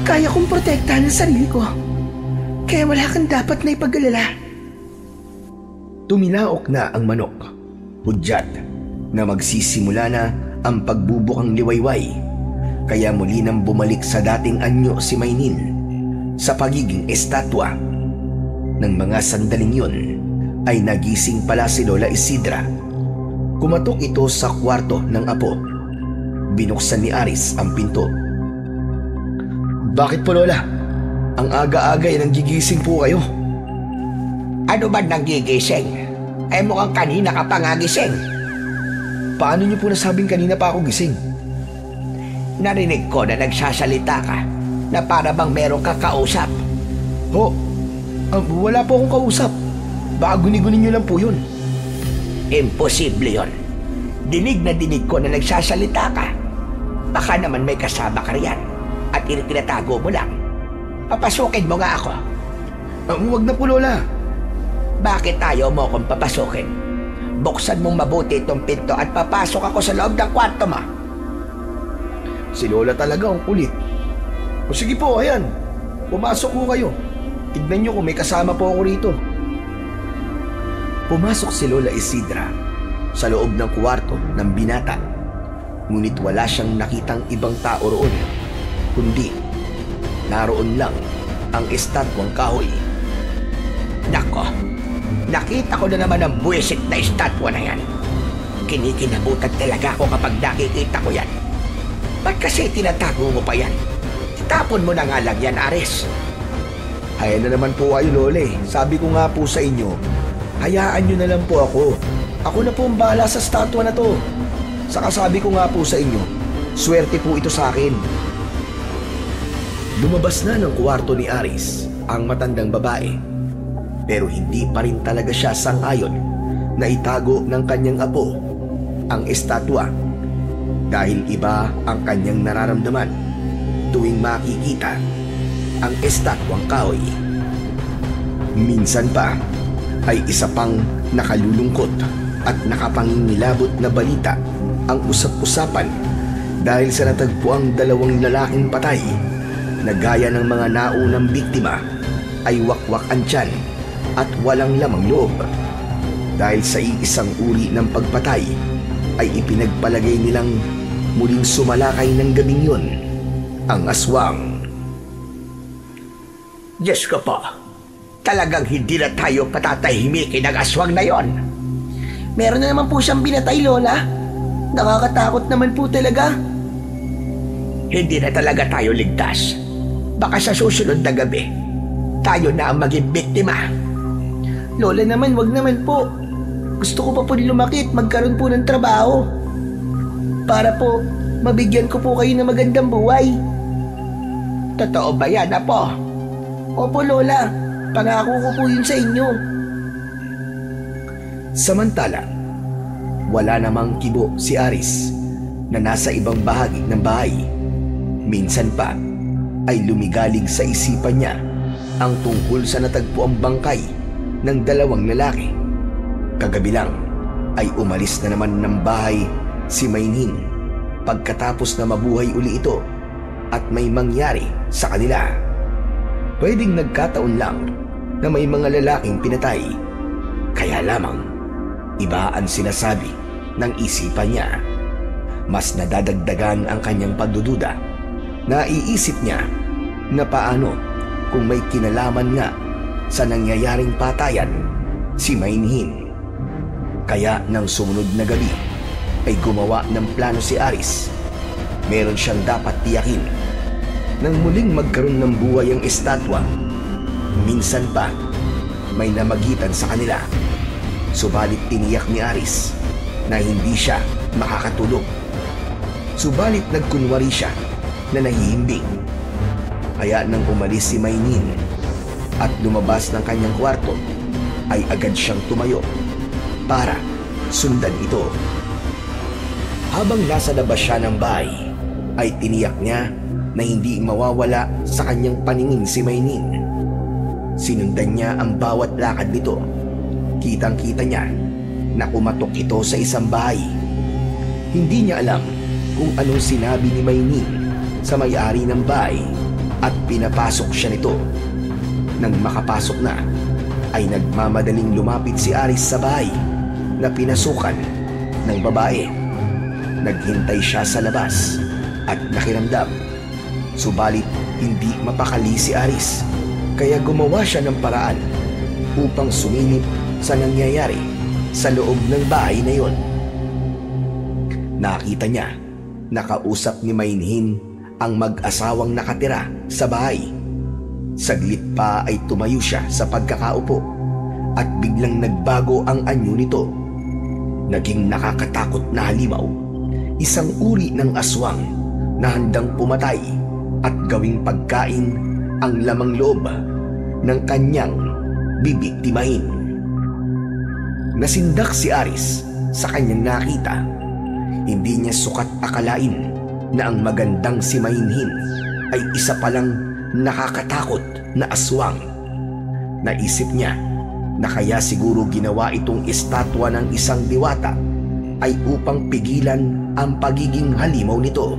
Kaya kong protektahan ang sarili ko. Kaya wala kang dapat na ipag-alala. Tumilaok na ang manok. Hudyat na magsisimula na ang pagbubukang liwayway. Kaya muli nang bumalik sa dating anyo si Maynin sa pagiging estatwa. Nang mga sandaling yun ay nagising pala si Lola Isidra. Kumatok ito sa kwarto ng apo. Binuksan ni Aris ang pinto. Bakit po, Lola? Ang aga-aga ay nanggigising po kayo. Ano ba nanggigising? Eh mukhang kanina ka pa nga gising. Paano niyo po nasabing kanina pa ako gising? Narinig ko na nagsasalita ka na para bang meron ka kausap. Ho, wala po akong kausap. Baka guni-guni niyo lang po yun. Imposible yun. Dinig na dinig ko na nagsasalita ka. Baka naman may kasama ka riyan at itinatago mo lang. Papasukin mo nga ako. Huwag na po, Lola. Bakit ayaw mo akong papasukin? Buksan mong mabuti itong pinto at papasok ako sa loob ng kwarto mo. Si Lola talaga ang kulit. O sige po, ayan. Pumasok po kayo. Tignan niyo kung may kasama po ako rito. Pumasok si Lola Isidra sa loob ng kwarto ng binata. Ngunit wala siyang nakitang ibang tao roon, kundi naroon lang ang estatwang kahoy. Nako, nakita ko na naman ang buwisit na estatwa na yan. Kinikinabutan talaga ako kapag nakikita ko yan. Ba't kasi tinatago mo pa yan? Itapon mo na nga lang yan, Aris. Hayaan na naman po kayo, Lole. Sabi ko nga po sa inyo, hayaan nyo na lang po ako. Ako na po ang bahala sa estatwa na to. Saka sabi ko nga po sa inyo, swerte po ito sa akin. Lumabas na ng kwarto ni Aris ang matandang babae. Pero hindi pa rin talaga siya sang-ayon na itago ng kanyang apo ang estatwa. dahil iba ang kanyang nararamdaman tuwing makikita ang estatwang kahoy. Minsan pa ay isa pang nakalulungkot at nakapangingilabot na balita ang usap-usapan dahil sa natagpuang 2 lalaking patay na gaya ng mga naunang biktima ay wakwak ang tiyan at walang lamang loob. Dahil sa iisang uri ng pagpatay ay ipinagpalagay nilang muling sumalakay ng gabing yun ang aswang. Diyos ko po, talagang hindi na tayo patatahimikin ng aswang na yon. Meron na naman po siyang binatay, Lola. Nakakatakot naman po talaga. Hindi na talaga tayo ligtas. Baka sa susunod na gabi, tayo na ang maging biktima. Lola naman, wag naman po. Gusto ko pa po lumaki at magkaroon po ng trabaho. Para po, mabigyan ko po kayo ng magandang buhay. Totoo ba yan, Apo? Opo, Lola. Pangako ko po yun sa inyo. Samantala, wala namang kibo si Aris na nasa ibang bahagi ng bahay. Minsan pa ay lumigalig sa isipan niya ang tungkol sa natagpuang bangkay ng 2 lalaki. Kagabi lang ay umalis na naman ng bahay si Maynhin pagkatapos na mabuhay uli ito at may mangyari sa kanila. Pwedeng nagkataon lang na may mga lalaking pinatay, kaya lamang iba ang sinasabi ng isipan niya. Mas nadadagdagan ang kanyang pagdududa. Naiisip niya na paano kung may kinalaman nga sa nangyayaring patayan si Maynhin. Kaya nang sumunod na gabi ay gumawa ng plano si Aris. Meron siyang dapat tiyakin nang muling magkaroon ng buhay ang estatwa. Minsan pa may namagitan sa kanila. Subalit tiniyak ni Aris na hindi siya makakatulog. Subalit nagkunwari siya na nahihimbing. Kaya nang umalis si Maynhin at lumabas ng kanyang kwarto ay agad siyang tumayo para sundan ito. Habang nasa labas siya ng bahay ay tiniyak niya na hindi mawawala sa kanyang paningin si Maynhin. Sinundan niya ang bawat lakad nito. Kitang-kita niya na kumatok ito sa isang bahay. Hindi niya alam kung anong sinabi ni Maynhin sa may-ari ng bahay at pinapasok siya nito. Nang makapasok na ay nagmamadaling lumapit si Aris sa bahay na pinasukan ng babae. Naghintay siya sa labas at nakiramdam. Subalit hindi mapakali si Aris, kaya gumawa siya ng paraan upang sumilip sa nangyayari sa loob ng bahay na yon. Nakita niya na kausap ni Maynhin ang mag-asawang nakatira sa bahay. Saglit pa ay tumayo siya sa pagkakaupo at biglang nagbago ang anyo nito. Naging nakakatakot na halimaw, isang uri ng aswang na handang pumatay at gawing pagkain ang lamang loob ng kanyang bibiktimahin. Nasindak si Aris sa kanyang nakita. Hindi niya sukat akalain na ang magandang si Maynhin ay isa palang nakakatakot na aswang. Naisip niya na kaya siguro ginawa itong estatwa ng isang diwata ay upang pigilan ang pagiging halimaw nito.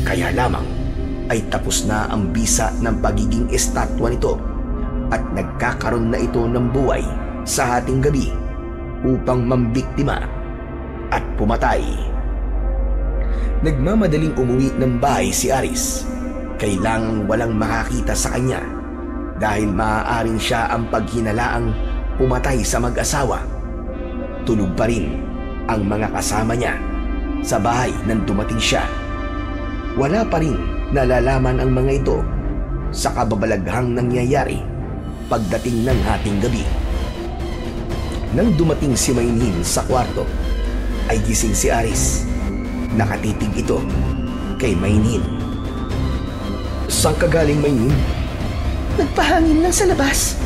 Kaya lamang ay tapos na ang bisa ng pagiging estatwa nito at nagkakaroon na ito ng buhay sa hating gabi upang mambiktima at pumatay. Nagmamadaling umuwi ng bahay si Aris. Kailangang walang makakita sa kanya dahil maaaring siya ang paghinalaang pumatay sa mag-asawa. Tulog pa rin ang mga kasama niya sa bahay nang dumating siya. Wala pa rin nalalaman ang mga ito sa kababalaghang nangyayari pagdating ng hating gabi. Nang dumating si Maynhin sa kwarto, ay gising si Aris. Nakatitig ito kay Maynhin. "Saan ka galing, Maynhin?" Nagpahangin lang sa labas.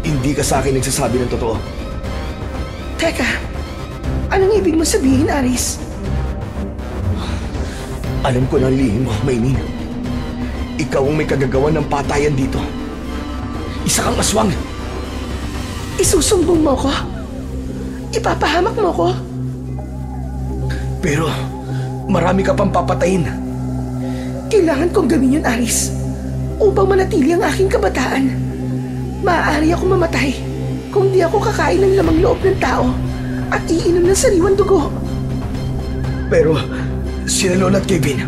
"Hindi ka sa akin nagsasabi ng totoo." Teka, anong ibig mo sabihin, Aris? Alam ko na ang lihim mo, Maynin. Ikaw ang may kagagawan ng patayan dito. Isa kang aswang. Isusumbong mo ko? Ipapahamak mo ko? Pero marami ka pang papatayin. Kailangan kong gawin yun, Aris. Upang manatili ang aking kabataan. Maaari ako mamatay kung di ako kakain ng lamang loob ng tao at iinom ng sariwang dugo. Pero sila Lola at Kevin,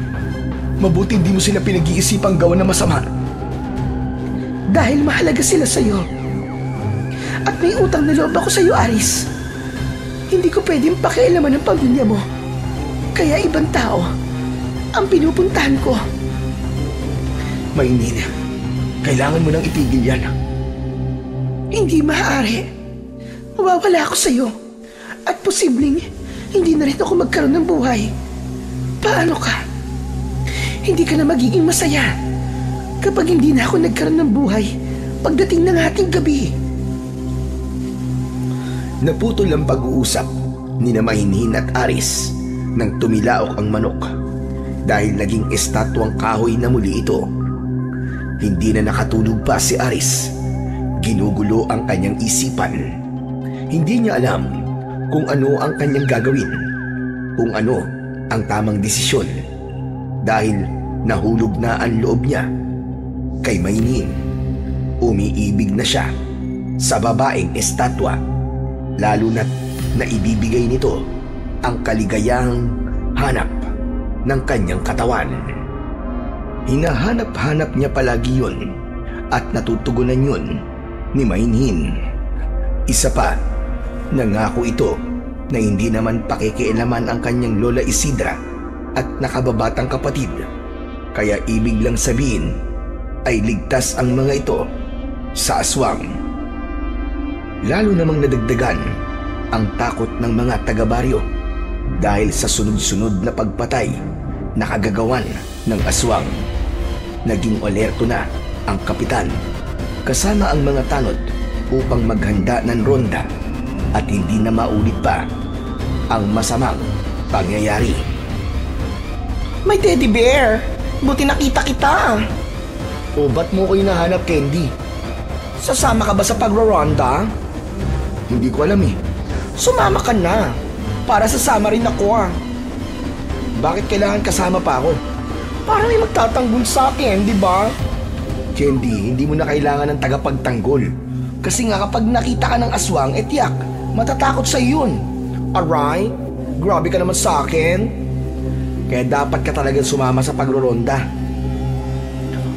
mabuti hindi mo sila pinag-iisipang gawa na masama. Dahil mahalaga sila sa'yo. At may utang na loob ako sa'yo, Aris. Hindi ko pwedeng pakialaman ng pamilya mo. Kaya ibang tao ang pinupuntahan ko. Maynin, kailangan mo nang itigil yan. Hindi maaari. Mawawala ako sa'yo. At posibleng hindi na rin ako magkaroon ng buhay. Paano ka? Hindi ka na magiging masaya kapag hindi na ako nagkaroon ng buhay pagdating ng ating gabi. Naputol ang pag-uusap ni Maynin at Aris nang tumilaok ang manok dahil naging estatwang kahoy na muli ito. Hindi na nakatulog pa si Aris. Ginugulo ang kanyang isipan. Hindi niya alam kung ano ang kanyang gagawin, kung ano ang tamang desisyon, dahil nahulog na ang loob niya kay Maynin. Umiibig na siya sa babaeng estatwa, lalo na't naibibigay nito ang kaligayang hanap ng kanyang katawan. Hinahanap-hanap niya palagi yun at natutugunan yun ni Maynin. Isa pa, nangako ito na hindi naman pakikialaman ang kanyang Lola Isidra at nakababatang kapatid. Kaya ibig lang sabihin ay ligtas ang mga ito sa aswang. Lalo namang nadagdagan ang takot ng mga taga-baryo dahil sa sunod-sunod na pagpatay na kagagawan ng aswang. Naging alerto na ang kapitan kasama ang mga tanod upang maghanda ng ronda at hindi na maulit pa ang masamang pangyayari. May teddy bear! Buti nakita kita! O ba't mo ko hinahanap, Candy? Sasama ka ba sa pagro-ronda? Hindi ko alam eh. Sumama ka na! Para sasama rin ako. Bakit kailangan kasama pa ako? Para may magtatanggol sa akin, di ba? Candy, hindi mo na kailangan ng tagapagtanggol. Kasi nga kapag nakita ka ng aswang, etiyak, matatakot sa yun. Aray, grabe ka naman sa akin. Kaya dapat ka talagang sumama sa pagroronda.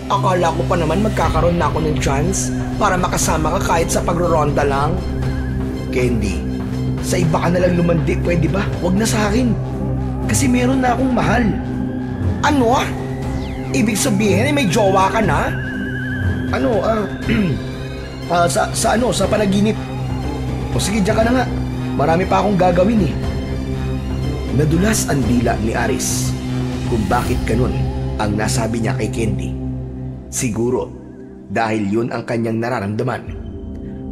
Akala ko pa naman magkakaroon na ako ng chance para makasama ka kahit sa pagroronda lang. Candy, sa iba ka nalang lumandi, pwede ba? Huwag na sa akin. Kasi meron na akong mahal. Ano? Ibig sabihin may jowa ka na? Sa panaginip. O sige, diyan ka na nga. Marami pa akong gagawin eh. Nadulas ang dila ni Aris kung bakit ganun ang nasabi niya kay Candy. Siguro dahil yun ang kanyang nararamdaman.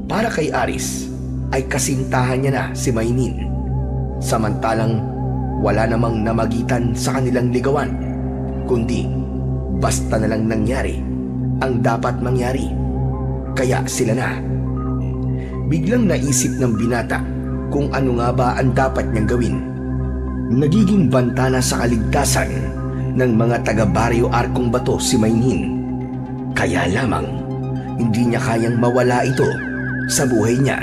Para kay Aris ay kasintahan niya na si Maynin. Samantalang wala namang namagitan sa kanilang ligawan, kundi basta na lang nangyari ang dapat mangyari. Kaya sila na. Biglang naisip ng binata kung ano nga ba ang dapat niyang gawin. Nagiging bantana sa kaligtasan ng mga taga-baryo Arkong Bato si Maynin. Kaya lamang hindi niya kayang mawala ito sa buhay niya.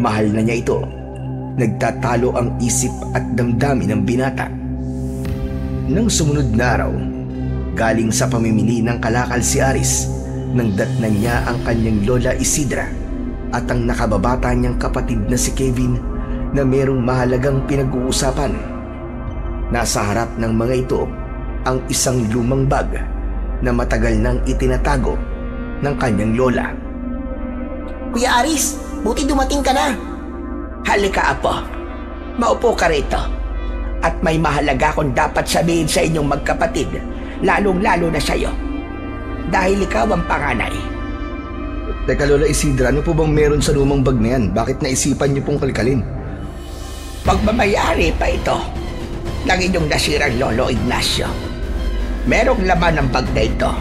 Mahal na niya ito. Nagtatalo ang isip at damdamin ng binata. Nang sumunod na araw, galing sa pamimili ng kalakal si Aris, nang datnan niya ang kanyang Lola Isidra at ang nakababata niyang kapatid na si Kevin na merong mahalagang pinag-uusapan. Nasa harap ng mga ito ang isang lumang bag na matagal nang itinatago ng kanyang lola. Kuya Aris, buti dumating ka na. Halika, apo. Maupo ka rito. At may mahalaga akong dapat sabihin sa inyong magkapatid, lalong-lalo na sa'yo. Dahil ikaw ang panganay. Teka, Lola Isidra, ano po bang meron sa lumang bag na yan? Bakit naisipan niyo pong kalkalin? Pagmamayari pa ito ng inyong nasirang Lolo Ignacio. Merong laman ng bag na ito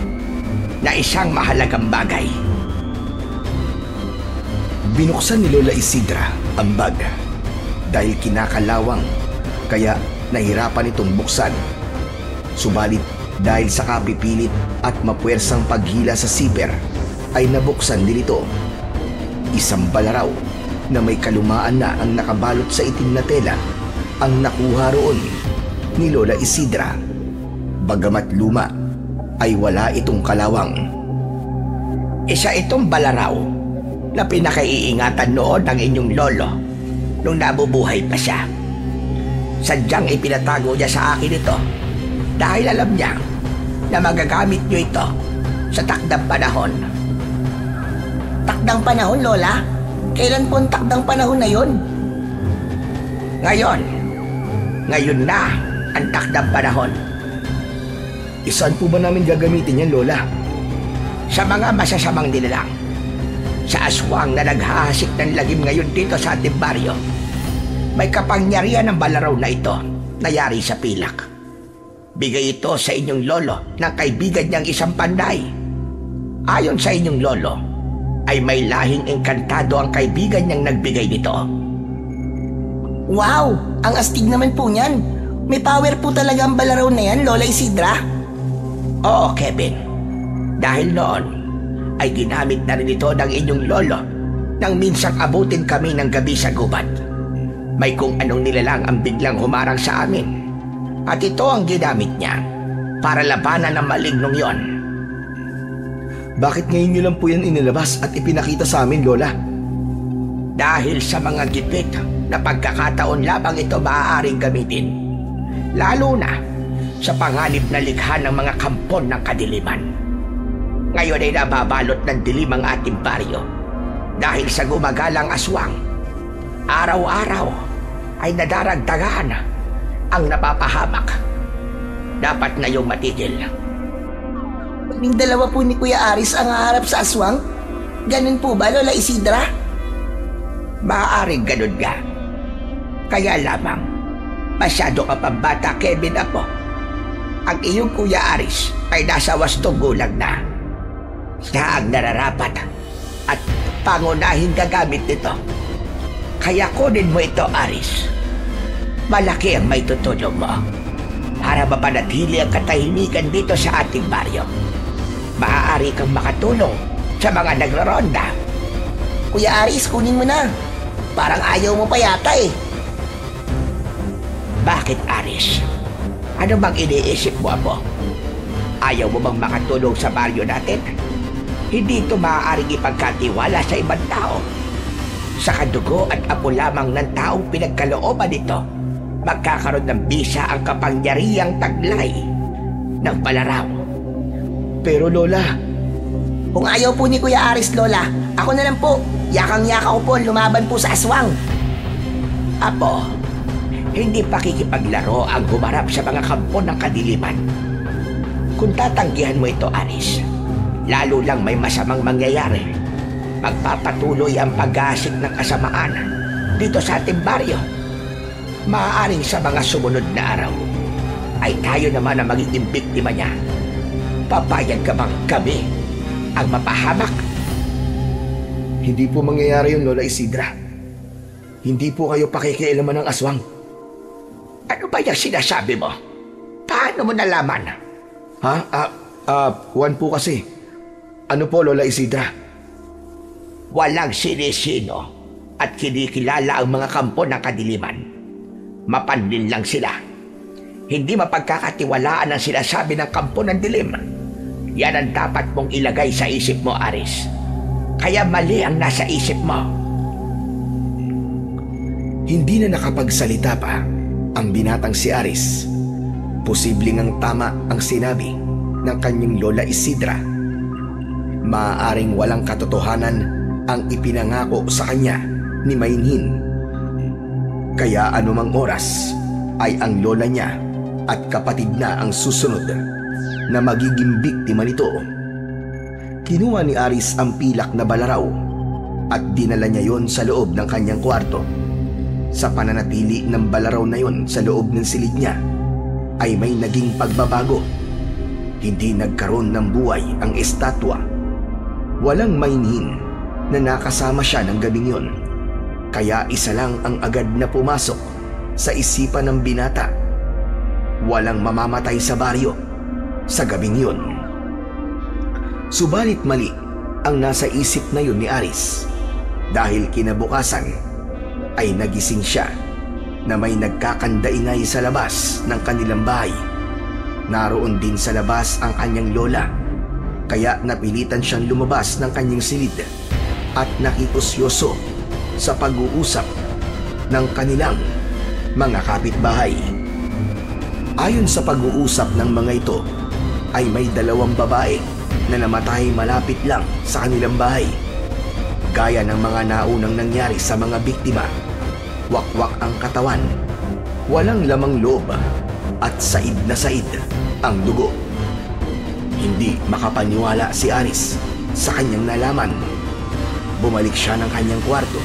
na isang mahalagang bagay. Binuksan ni Lola Isidra ang bag dahil kinakalawang kaya nahirapan itong buksan. Subalit dahil sa kapipilit at mapuwersang paghila sa zipper ay nabuksan din ito. Isang balaraw na may kalumaan na ang nakabalot sa itim na tela ang nakuha roon ni Lola Isidra. Bagamat luma ay wala itong kalawang. Isa itong balaraw na pinakaiingatan noon ng inyong lolo nung nabubuhay pa siya. Sadyang ipinatago niya sa akin ito dahil alam niya na magagamit niyo ito sa takdang panahon. Takdang panahon, Lola? Kailan po ang takdang panahon na yon? Ngayon. Ngayon na ang takdang panahon. Saan po ba namin gagamitin yan, Lola? Sa mga masasamang nilalang. Sa aswang na naghahasik ng lagim ngayon dito sa ating baryo. May kapangyarihan ng balaraw na ito na yari sa pilak. Bigay ito sa inyong lolo ng kaibigan niyang isang panday. Ayon sa inyong lolo, ay may lahing engkantado ang kaibigan niyang nagbigay nito. Wow! Ang astig naman po niyan. May power po talaga ang balaraw na yan, Lola Isidra. Oo, Kevin. Dahil noon, ay ginamit na rin ito ng inyong lolo nang minsang abutin kami ng gabi sa gubat. May kung anong nilalang ang biglang humarang sa amin. At ito ang ginamit niya para labanan ng malignong yon. Bakit ngayon niyo lang po yan inilabas at ipinakita sa amin, Lola? Dahil sa mga gipit na pagkakataon lamang ito maaaring gamitin. Lalo na sa panganib na likha ng mga kampon ng kadiliman. Ngayon ay nababalot ng dilim ang ating baryo dahil sa gumagalang aswang. Araw-araw ay nadaragdagan ang napapahamak. Dapat na yung matigil. Yung dalawa po ni Kuya Aris ang haharap sa aswang? Ganun po ba, Lola Isidra? Maaaring ganun nga. Kaya lamang, masyado ka pang bata, Kevin, apo. Ang iyong Kuya Aris ay nasa 8 gulang na. Siya ang nararapat at pangunahing gagamit nito. Kaya kunin mo ito, Aris. Malaki ang may tutulong mo para mapanatili ang katahimikan dito sa ating baryo. Maaari kang makatulong sa mga nagraronda. Kuya Aris, kunin mo na. Parang ayaw mo pa yata eh. Bakit, Aris? Ano bang iniisip mo, apo? Ayaw mo bang makatulong sa baryo natin? Hindi ito maaaring ipagkatiwala sa ibang tao. Sa kadugo at apo lamang ng taong pinagkalooban nito, magkakaroon ng bisa ang kapangyarihang taglay ng balaraw. Pero Lola, kung ayaw po ni Kuya Aris, Lola, ako na lang po. Yakang-yaka ko po lumaban po sa aswang. Apo, hindi pakikipaglaro ang humarap sa mga kampo ng kadiliman. Kung tatanggihan mo ito, Aris, lalo lang may masamang mangyayari. Magpapatuloy ang pag-aasik ng kasamaan dito sa ating baryo. Maaaring sa mga sumunod na araw ay tayo naman ang magiging biktima niya. Papayag ka bang kami ang mapahamak? hindi po mangyayari yun, Lola Isidra. Hindi po kayo pakikialaman ng aswang. Ano ba yung sinasabi mo? Paano mo nalaman? Ha? Juan po kasi. Ano po, Lola Isidra? Walang sinisino at kinikilala ang mga kampo ng kadiliman. Mapanlin lang sila. Hindi mapagkakatiwalaan ang sinasabi ng kampo ng dilim. Yan ang dapat mong ilagay sa isip mo, Aris. Kaya mali ang nasa isip mo. Hindi na nakapagsalita pa ang binatang si Aris. Posibleng ang tama ang sinabi ng kanyang Lola Isidra. Maaaring walang katotohanan ang ipinangako sa kanya ni Mainhin. Kaya anumang oras ay ang lola niya at kapatid na ang susunod na magiging biktima nito. Kinuha ni Aris ang pilak na balaraw at dinala niya yon sa loob ng kanyang kwarto. Sa pananatili ng balaraw na yon sa loob ng silid niya ay may naging pagbabago. Hindi nagkaroon ng buhay ang estatwa. Walang mainhin na nakasama siya ng gabing yun. Kaya isa lang ang agad na pumasok sa isipan ng binata. Walang mamamatay sa baryo sa gabing yun. Subalit mali ang nasa isip na yun ni Aris, dahil kinabukasan ay nagising siya na may nagkakandaingay sa labas ng kanilang bahay. Naroon din sa labas ang kanyang lola, kaya napilitan siyang lumabas ng kanyang silid at nakikusyoso sa pag-uusap ng kanilang mga kapitbahay. Ayon sa pag-uusap ng mga ito, ay may 2 babae na namatay malapit lang sa kanilang bahay. Gaya ng mga naunang nangyari sa mga biktima, wakwak ang katawan, walang lamang loob at said na said ang dugo. Hindi makapaniwala si Aris sa kanyang nalaman. Bumalik siya ng kanyang kwarto.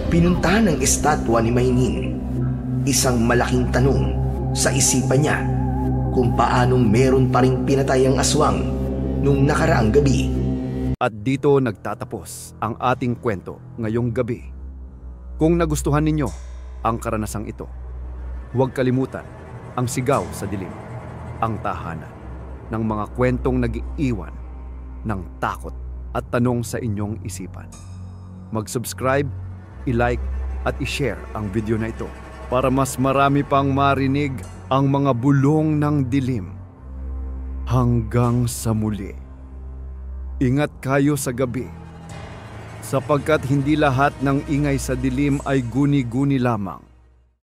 Pinuntahan ng estatwa ni Maynin. Isang malaking tanong sa isipan niya kung paanong meron pa ring pinatay ang aswang nung nakaraang gabi. At dito nagtatapos ang ating kwento ngayong gabi. Kung nagustuhan ninyo ang karanasang ito, huwag kalimutan ang Sigaw sa Dilim, ang tahanan ng mga kwentong nag-iiwan ng takot at tanong sa inyong isipan. Mag-subscribe, i-like at i-share ang video na ito para mas marami pang marinig ang mga bulong ng dilim. Hanggang sa muli. Ingat kayo sa gabi, sapagkat hindi lahat ng ingay sa dilim ay guni-guni lamang.